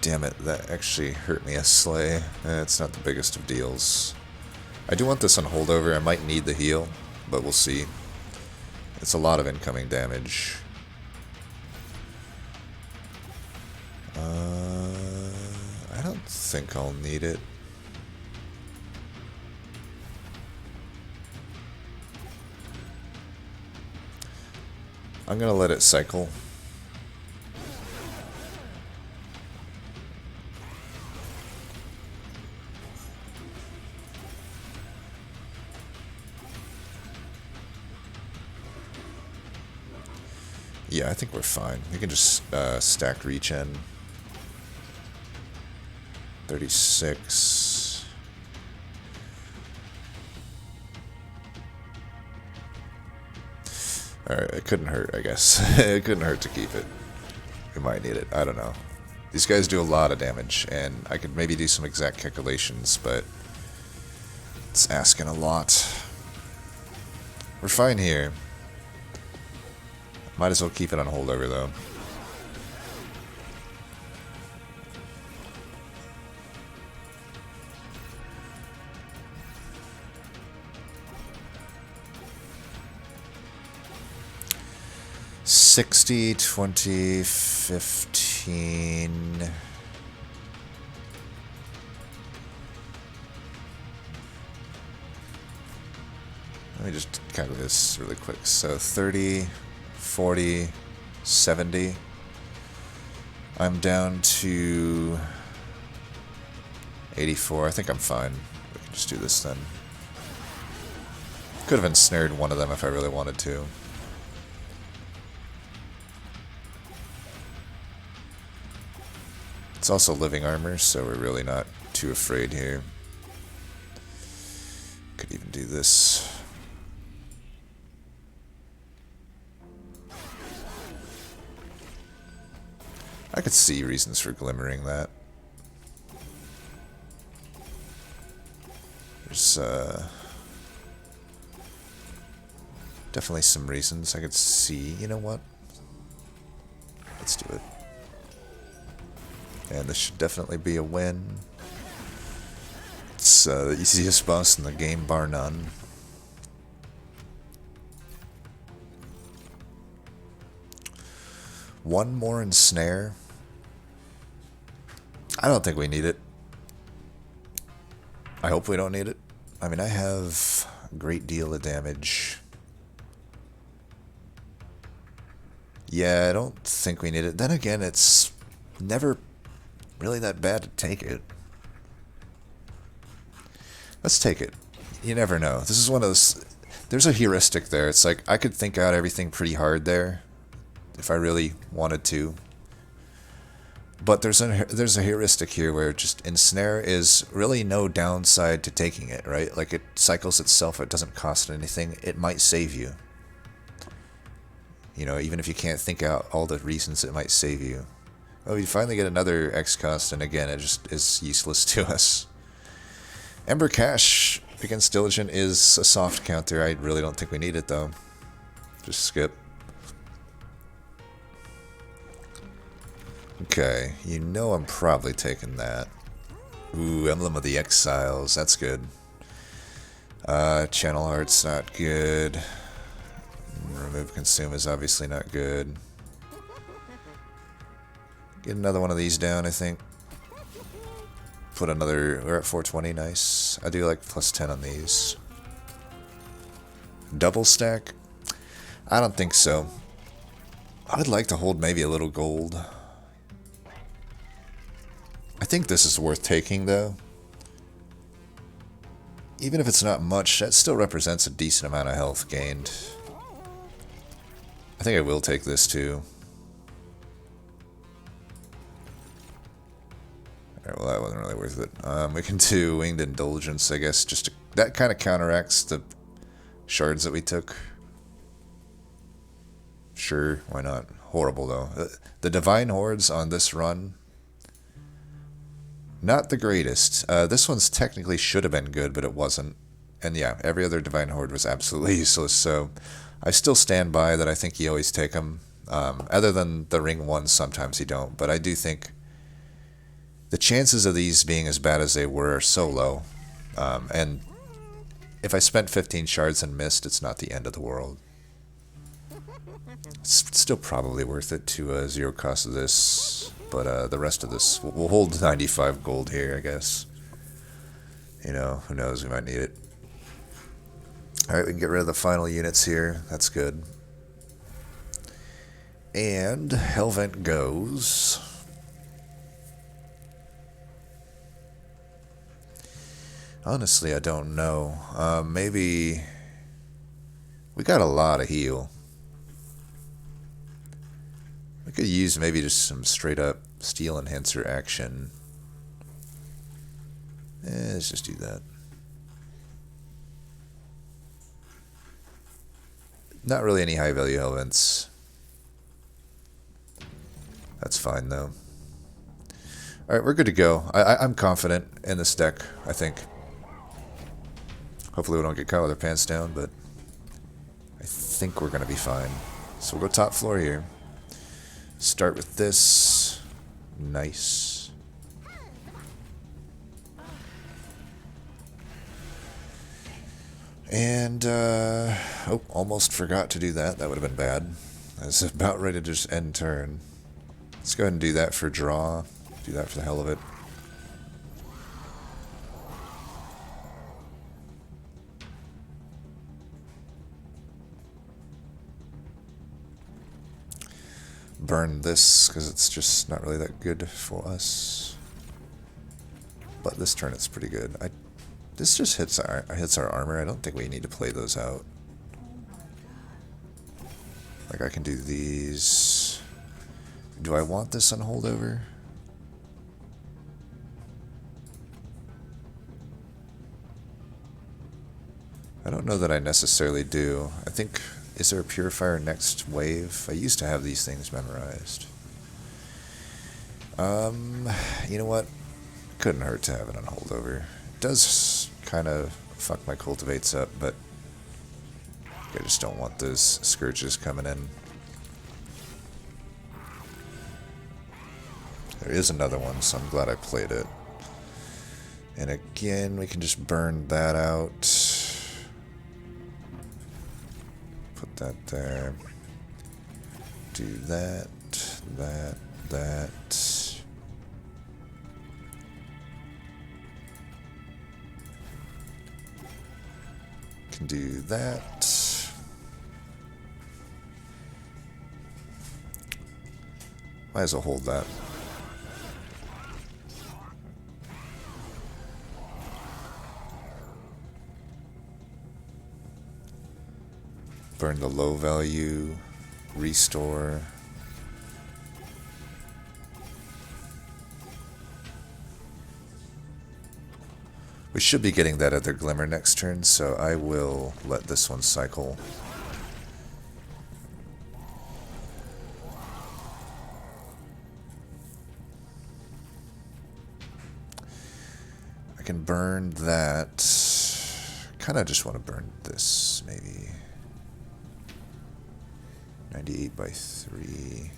Damn it, that actually hurt me a slay. It's not the biggest of deals. I do want this on holdover. I might need the heal, but we'll see. It's a lot of incoming damage. I don't think I'll need it. I'm gonna let it cycle. Yeah, I think we're fine. We can just stack regen. 36. Alright, it couldn't hurt, I guess. It couldn't hurt to keep it. We might need it. I don't know. These guys do a lot of damage, and I could maybe do some exact calculations, but it's asking a lot. We're fine here. Might as well keep it on holdover, though. $60, $20, $15. Let me just calculate this really quick. So 30, 40, 70. I'm down to 84. I think I'm fine. We can just do this then. Could have ensnared one of them if I really wanted to. It's also living armor, so we're really not too afraid here. Could even do this. I could see reasons for glimmering that. There's definitely some reasons I could see. You know what? Let's do it. And this should definitely be a win. It's the easiest boss in the game, bar none. One more ensnare. I don't think we need it. I hope we don't need it. I mean, I have a great deal of damage. Yeah, I don't think we need it. Then again, it's never really that bad to take it. Let's take it. You never know. This is one of those... There's a heuristic there. It's like, I could think out everything pretty hard there if I really wanted to. But there's a heuristic here where just ensnare is really no downside to taking it, right? Like, it cycles itself, it doesn't cost anything, it might save you. You know, even if you can't think out all the reasons it might save you. Oh, we finally get another X cost, and again, it just is useless to us. Ember Cash against Diligent is a soft counter. I really don't think we need it, though. Just skip. Okay, you know I'm probably taking that. Ooh, Emblem of the Exiles, that's good. Channel Art's not good. Remove Consume is obviously not good. Get another one of these down, I think. Put another... We're at 420, nice. I do like plus 10 on these. Double stack? I don't think so. I would like to hold maybe a little gold. I think this is worth taking, though. Even if it's not much, that still represents a decent amount of health gained. I think I will take this, too. Alright, well, that wasn't really worth it. We can do Winged Indulgence, I guess. Just to, that kind of counteracts the shards that we took. Sure, why not? Horrible, though. The Divine Hordes on this run... Not the greatest. This one's technically should have been good, but it wasn't. And yeah, every other Divine Horde was absolutely useless, so I still stand by that I think you always take them. Other than the ring ones, sometimes you don't. But I do think the chances of these being as bad as they were are so low. And if I spent 15 shards and missed, it's not the end of the world. It's still probably worth it to zero cost of this. But the rest of this, we'll hold 95 gold here, I guess. You know, who knows, we might need it. Alright, we can get rid of the final units here. That's good. And Hellvent goes. Honestly, I don't know. Maybe... We got a lot of heal. could use maybe just some straight up steel enhancer action. Let's just do that. Not really any high value elements. That's fine though. Alright, we're good to go. I'm confident in this deck, I think. Hopefully we don't get caught with our pants down, but I think we're going to be fine. So we'll go top floor here. Start with this. Nice. And, oh, almost forgot to do that. That would have been bad. I was about ready to just end turn. Let's go ahead and do that for draw. Do that for the hell of it. Burn this, because it's just not really that good for us. But this turn it's pretty good. This just hits our armor. I don't think we need to play those out. Like I can do these. Do I want this on holdover? I don't know that I necessarily do. I think, is there a purifier next wave? I used to have these things memorized. You know what? Couldn't hurt to have it on holdover. It does kind of fuck my cultivates up, but I just don't want those scourges coming in. There is another one, so I'm glad I played it. And again, we can just burn that out. Put that there. Do that, that. Can do that. Might as well hold that. Burn the low value, restore. We should be getting that other glimmer next turn, so I will let this one cycle. I can burn that. Kind of just want to burn this, maybe. 98 by 3.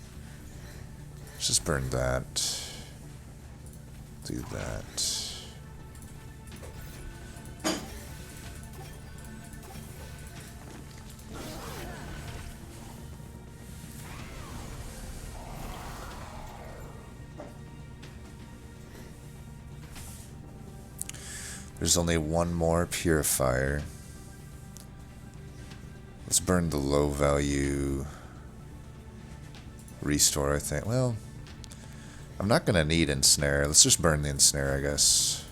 Let's just burn that. Do that. There's only one more purifier. Let's burn the low value restore, I think. Well, I'm not going to need ensnare. Let's just burn the ensnare, I guess.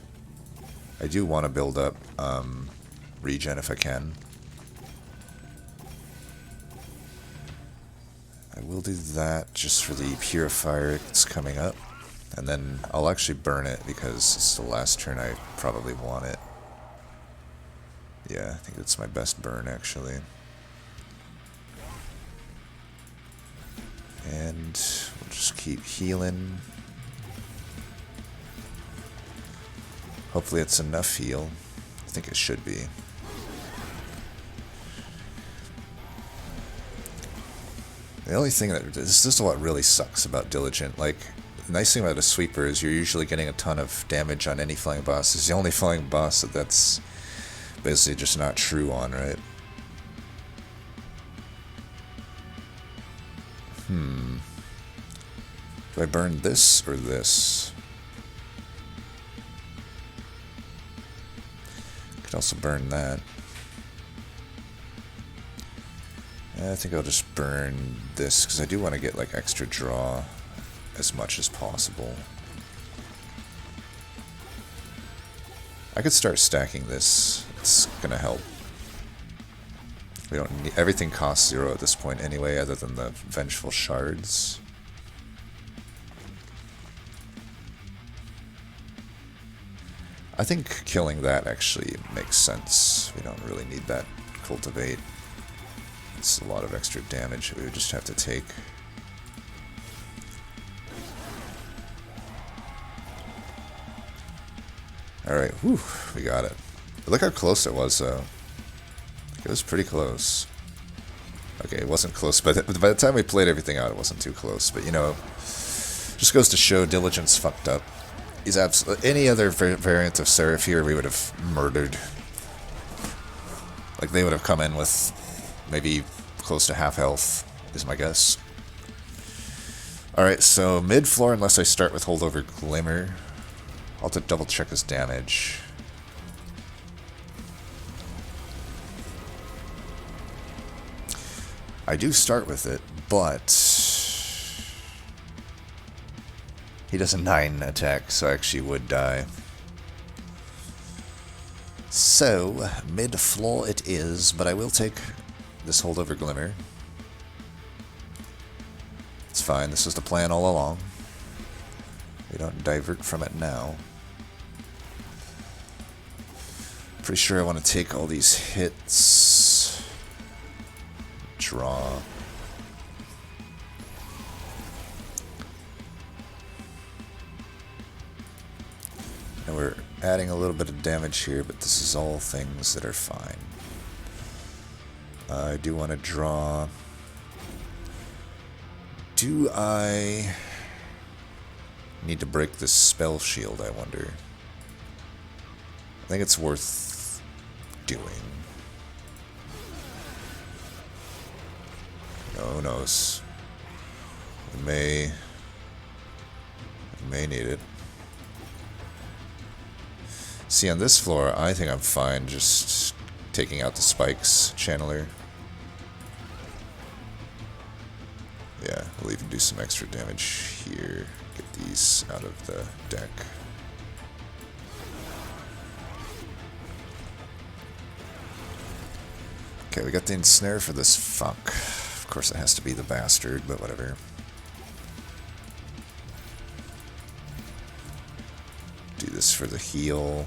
I do want to build up regen if I can. I will do that just for the purifier that's coming up. And then I'll actually burn it because it's the last turn I probably want it. Yeah, I think it's my best burn, actually. And we'll just keep healing. Hopefully it's enough heal. I think it should be. The only thing this is what really sucks about Diligent. Like, the nice thing about a sweeper is you're usually getting a ton of damage on any flying boss. It's the only flying boss that's basically just not true on, right? Do I burn this or this? Could also burn that. I think I'll just burn this because I do want to get like extra draw as much as possible. I could start stacking this. It's gonna help. We don't need, everything costs 0 at this point anyway, other than the vengeful shards. I think killing that actually makes sense. We don't really need that cultivate. It's a lot of extra damage we would just have to take. Alright, whew, we got it. Look how close it was, though. It was pretty close. Okay, it wasn't close, but by the time we played everything out, it wasn't too close. But, you know, just goes to show Diligence fucked up. He's absolutely... Any other variant of Seraph here, we would have murdered. Like, they would have come in with maybe close to half health, is my guess. Alright, so mid-floor, unless I start with Holdover Glimmer. I'll have to double check his damage. I do start with it, but he does a 9 attack, so I actually would die. So, mid-floor it is, but I will take this Holdover Glimmer. It's fine, this is the plan all along. We don't divert from it now. Pretty sure I want to take all these hits. Draw. And we're adding a little bit of damage here, but this is all things that are fine. I do want to draw. Do I need to break this spell shield, I wonder? I think it's worth doing. Who knows? We may need it. See, on this floor, I think I'm fine just taking out the spikes channeler. Yeah, we'll even do some extra damage here. Get these out of the deck. Okay, we got the ensnare for this fuck. Of course it has to be the bastard, but whatever. Do this for the heal.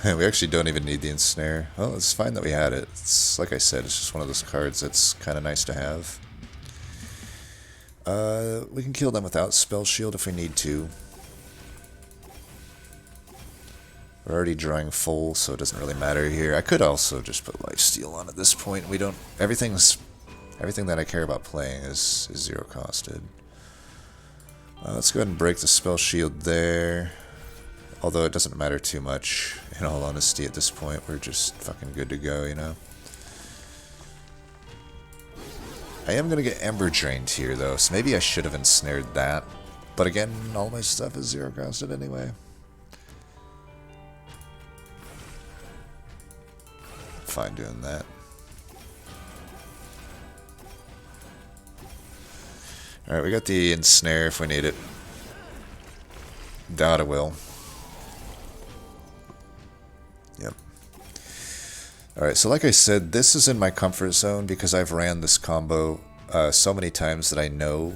We actually don't even need the ensnare. Well, it's fine that we had it. It's like I said, it's just one of those cards that's kind of nice to have. We can kill them without spell shield if we need to. We're already drawing full, so it doesn't really matter here. I could also just put lifesteal on at this point. We don't. Everything that I care about playing is zero costed. Let's go ahead and break the spell shield there. Although it doesn't matter too much, in all honesty, at this point. We're just fucking good to go, you know? I am going to get Ember Drained here, though, so maybe I should have ensnared that. But again, all my stuff is zero costed anyway. Fine doing that. Alright, we got the ensnare if we need it. Doubt I will. Yep. Alright, so like I said, this is in my comfort zone because I've ran this combo so many times that I know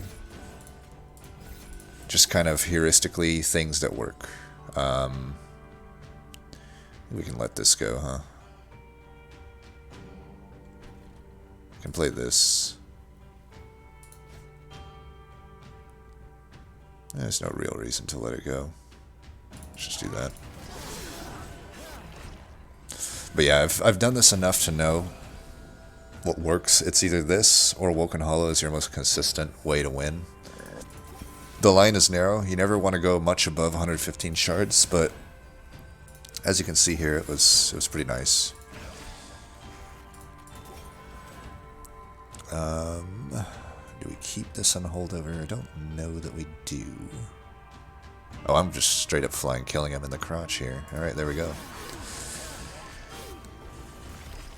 just kind of heuristically things that work. We can let this go, huh? We can play this. There's no real reason to let it go. Let's just do that. But yeah, I've done this enough to know what works. It's either this or Woken Hollow is your most consistent way to win. The line is narrow. You never want to go much above 115 shards, but as you can see here, it was pretty nice. Do we keep this on holdover? I don't know that we do. Oh, I'm just straight up flying, killing him in the crotch here. Alright, there we go.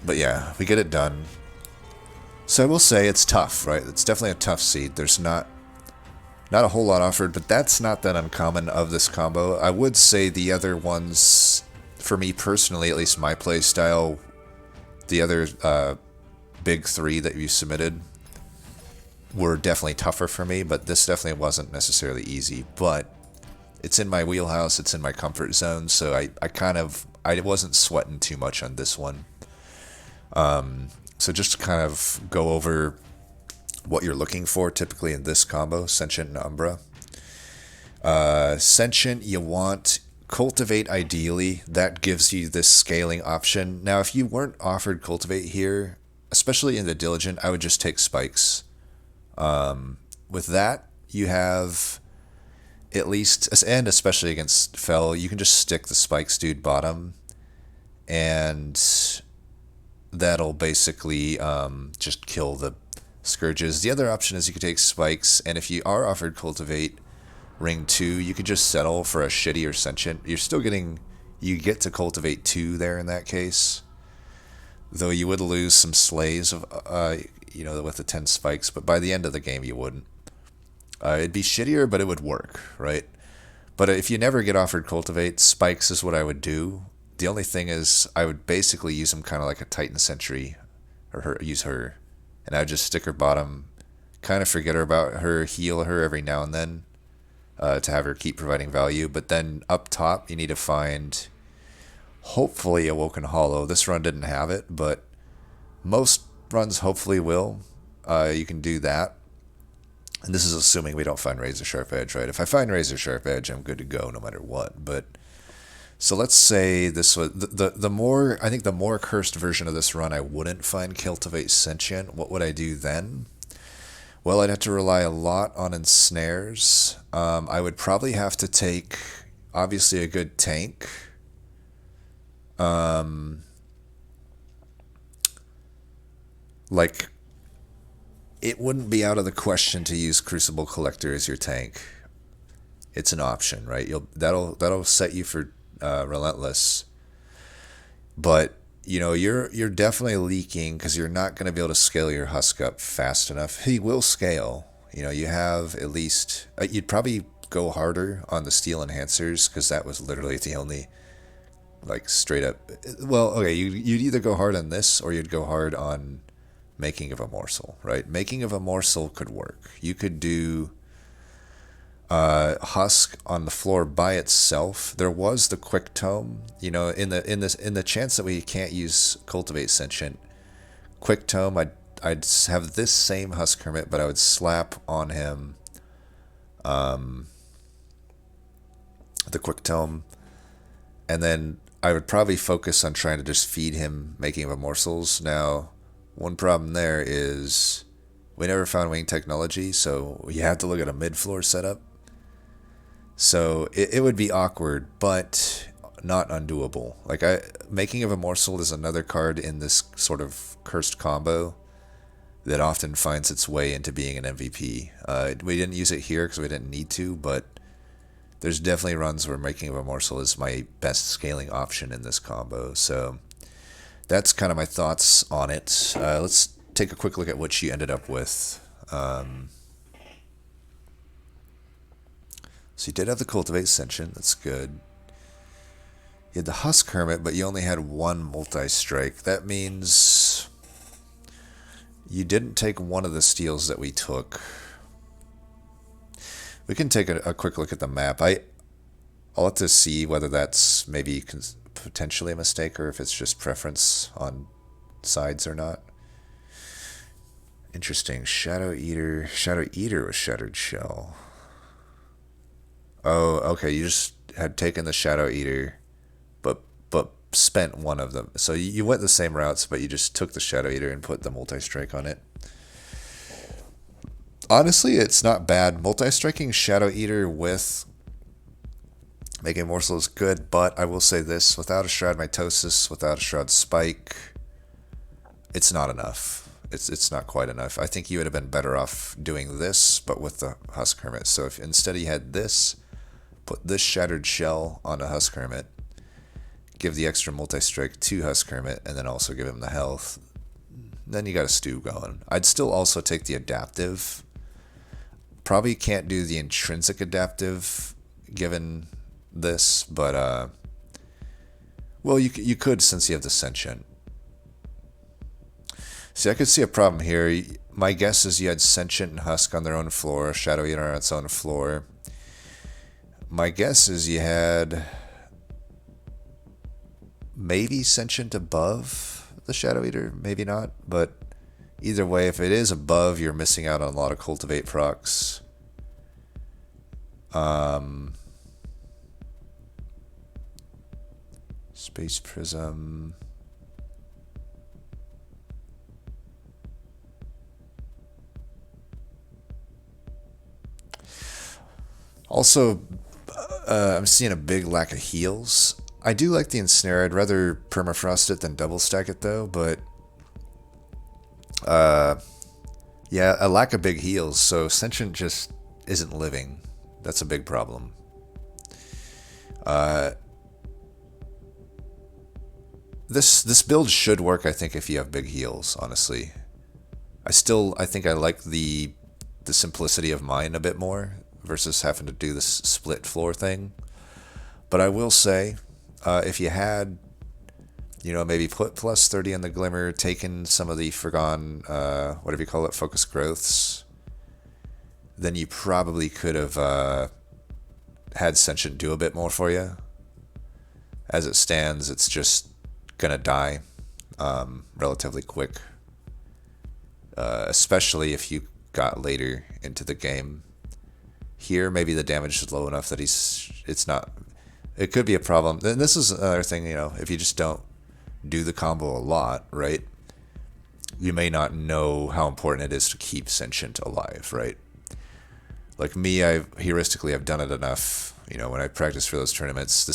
But yeah, we get it done. So I will say it's tough, right? It's definitely a tough seed. There's not Not a whole lot offered, but that's not that uncommon of this combo. I would say the other ones, for me personally, at least my play style, the other big three that you submitted were definitely tougher for me, but this definitely wasn't necessarily easy. But it's in my wheelhouse, it's in my comfort zone, so I wasn't sweating too much on this one. So just to kind of go over what you're looking for typically in this combo, Sentient and Umbra. Sentient, you want Cultivate ideally. That gives you this scaling option. Now, if you weren't offered Cultivate here, especially in the Diligent, I would just take Spikes. With that, you have at least, and especially against Fel, you can just stick the Spikes dude bottom, and that'll basically just kill the Scourges. The other option is you could take Spikes, and if you are offered Cultivate Ring 2, you could just settle for a shittier Sentient. You're still getting, you get to Cultivate 2 there in that case, though you would lose some slays of, with the 10 spikes, but by the end of the game you wouldn't. It'd be shittier, but it would work, right? But if you never get offered Cultivate, Spikes is what I would do. The only thing is, I would basically use them kind of like a Titan Sentry, or use her, and I would just stick her bottom, kind of forget about her, heal her every now and then, to have her keep providing value. But then up top, you need to find, hopefully, Awoken Hollow. This run didn't have it, but most runs hopefully will. You can do that. And this is assuming we don't find Razor Sharp Edge, right? If I find Razor Sharp Edge, I'm good to go no matter what. But so let's say this was the more, I think the more cursed version of this run, I wouldn't find Cultivate Sentient. What would I do then? Well, I'd have to rely a lot on ensnares. I would probably have to take, obviously, a good tank. Like, it wouldn't be out of the question to use Crucible Collector as your tank. It's an option, right? That'll set you for Relentless. But you're definitely leaking because you're not going to be able to scale your Husk up fast enough. He will scale. You have at least, you'd probably go harder on the Steel Enhancers because that was literally the only, like, straight up. Well, okay, you'd either go hard on this or you'd go hard on Making of a Morsel, right? Making of a Morsel could work. You could do Husk on the floor by itself. There was the Quick Tome, in the chance that we can't use Cultivate Sentient, Quick Tome, I'd have this same Husk Hermit, but I would slap on him the Quick Tome, and then I would probably focus on trying to just feed him Making of a Morsels. Now, one problem there is we never found Wing Technology, so you have to look at a mid-floor setup. So it would be awkward, but not undoable. Like, Making of a Morsel is another card in this sort of cursed combo that often finds its way into being an MVP. We didn't use it here because we didn't need to, but there's definitely runs where Making of a Morsel is my best scaling option in this combo. So that's kind of my thoughts on it. Let's take a quick look at what she ended up with. So you did have the Cultivate Sentient, that's good. You had the Husk Hermit, but you only had one multi-strike. That means you didn't take one of the steals that we took. We can take a quick look at the map. I'll have to see whether that's maybe potentially a mistake or if it's just preference on sides or not. Interesting. Shadow Eater. Shadow Eater was Shattered Shell. Oh, okay. You just had taken the Shadow Eater, but spent one of them. So you went the same routes, but you just took the Shadow Eater and put the multi-strike on it. Honestly, it's not bad. Multi-striking Shadow Eater with Making a Morsel is good, but I will say this: without a Shroud Mitosis, without a Shroud Spike, it's not enough. It's not quite enough. I think you would have been better off doing this, but with the Husk Hermit. So if instead you had this, put this Shattered Shell on a Husk Hermit, give the extra multi-strike to Husk Hermit, and then also give him the health, then you got a stew going. I'd still also take the Adaptive. Probably can't do the intrinsic adaptive given this, but well, you could since you have the sentient. See, I could see a problem here. My guess is you had Sentient and Husk on their own floor, Shadow Eater on its own floor. My guess is you had maybe Sentient above the Shadow Eater, maybe not, but either way, if it is above, you're missing out on a lot of Cultivate procs. Space Prism. Also, I'm seeing a big lack of heals. I do like the Ensnare. I'd rather permafrost it than double stack it though, but yeah, a lack of big heals. So Sentient just isn't living. That's a big problem. This build should work, I think, if you have big heals. Honestly, I think I like the simplicity of mine a bit more versus having to do this split floor thing. But I will say, if you had, maybe put plus 30 on the Glimmer, taken some of the forgone, whatever you call it, focus growths, then you probably could have had Sentient do a bit more for you. As it stands, it's just gonna die relatively quick, especially if you got later into the game. Here, maybe the damage is low enough that it could be a problem. And this is another thing, if you just don't do the combo a lot, right? You may not know how important it is to keep Sentient alive, right? Like me, heuristically, I've done it enough. When I practice for those tournaments,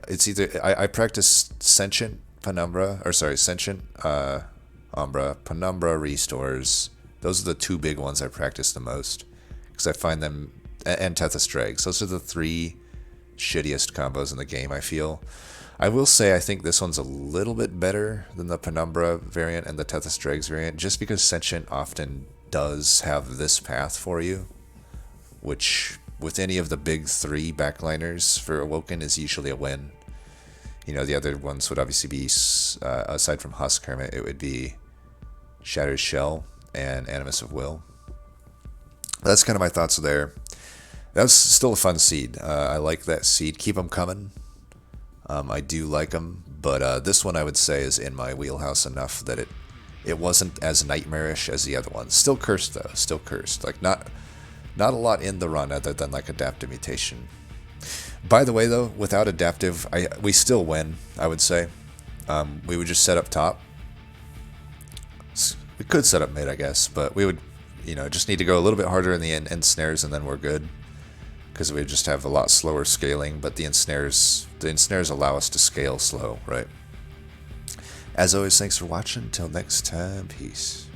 it's either I practice Sentient Sentient Umbra, Penumbra restores. Those are the two big ones I practice the most. Because I find them, and Tethys Dregs. Those are the three shittiest combos in the game, I feel. I will say I think this one's a little bit better than the Penumbra variant and the Tethys Dregs variant, just because Sentient often does have this path for you, which with any of the big three backliners for Awoken is usually a win. The other ones would obviously be, aside from Husk Hermit, it would be Shattered Shell and Animus of Will. That's kind of my thoughts there. That's still a fun seed. I like that seed. Keep them coming. I do like them, but this one I would say is in my wheelhouse enough that it wasn't as nightmarish as the other ones. Still cursed though. Still cursed. Like not a lot in the run other than like Adaptive Mutation. By the way though, without Adaptive, we still win. I would say. We would just set up top. We could set up mid, I guess, but we would. Just need to go a little bit harder in the end snares, and then we're good. Because we just have a lot slower scaling, but the ensnares allow us to scale slow, right? As always, thanks for watching. Till next time, peace.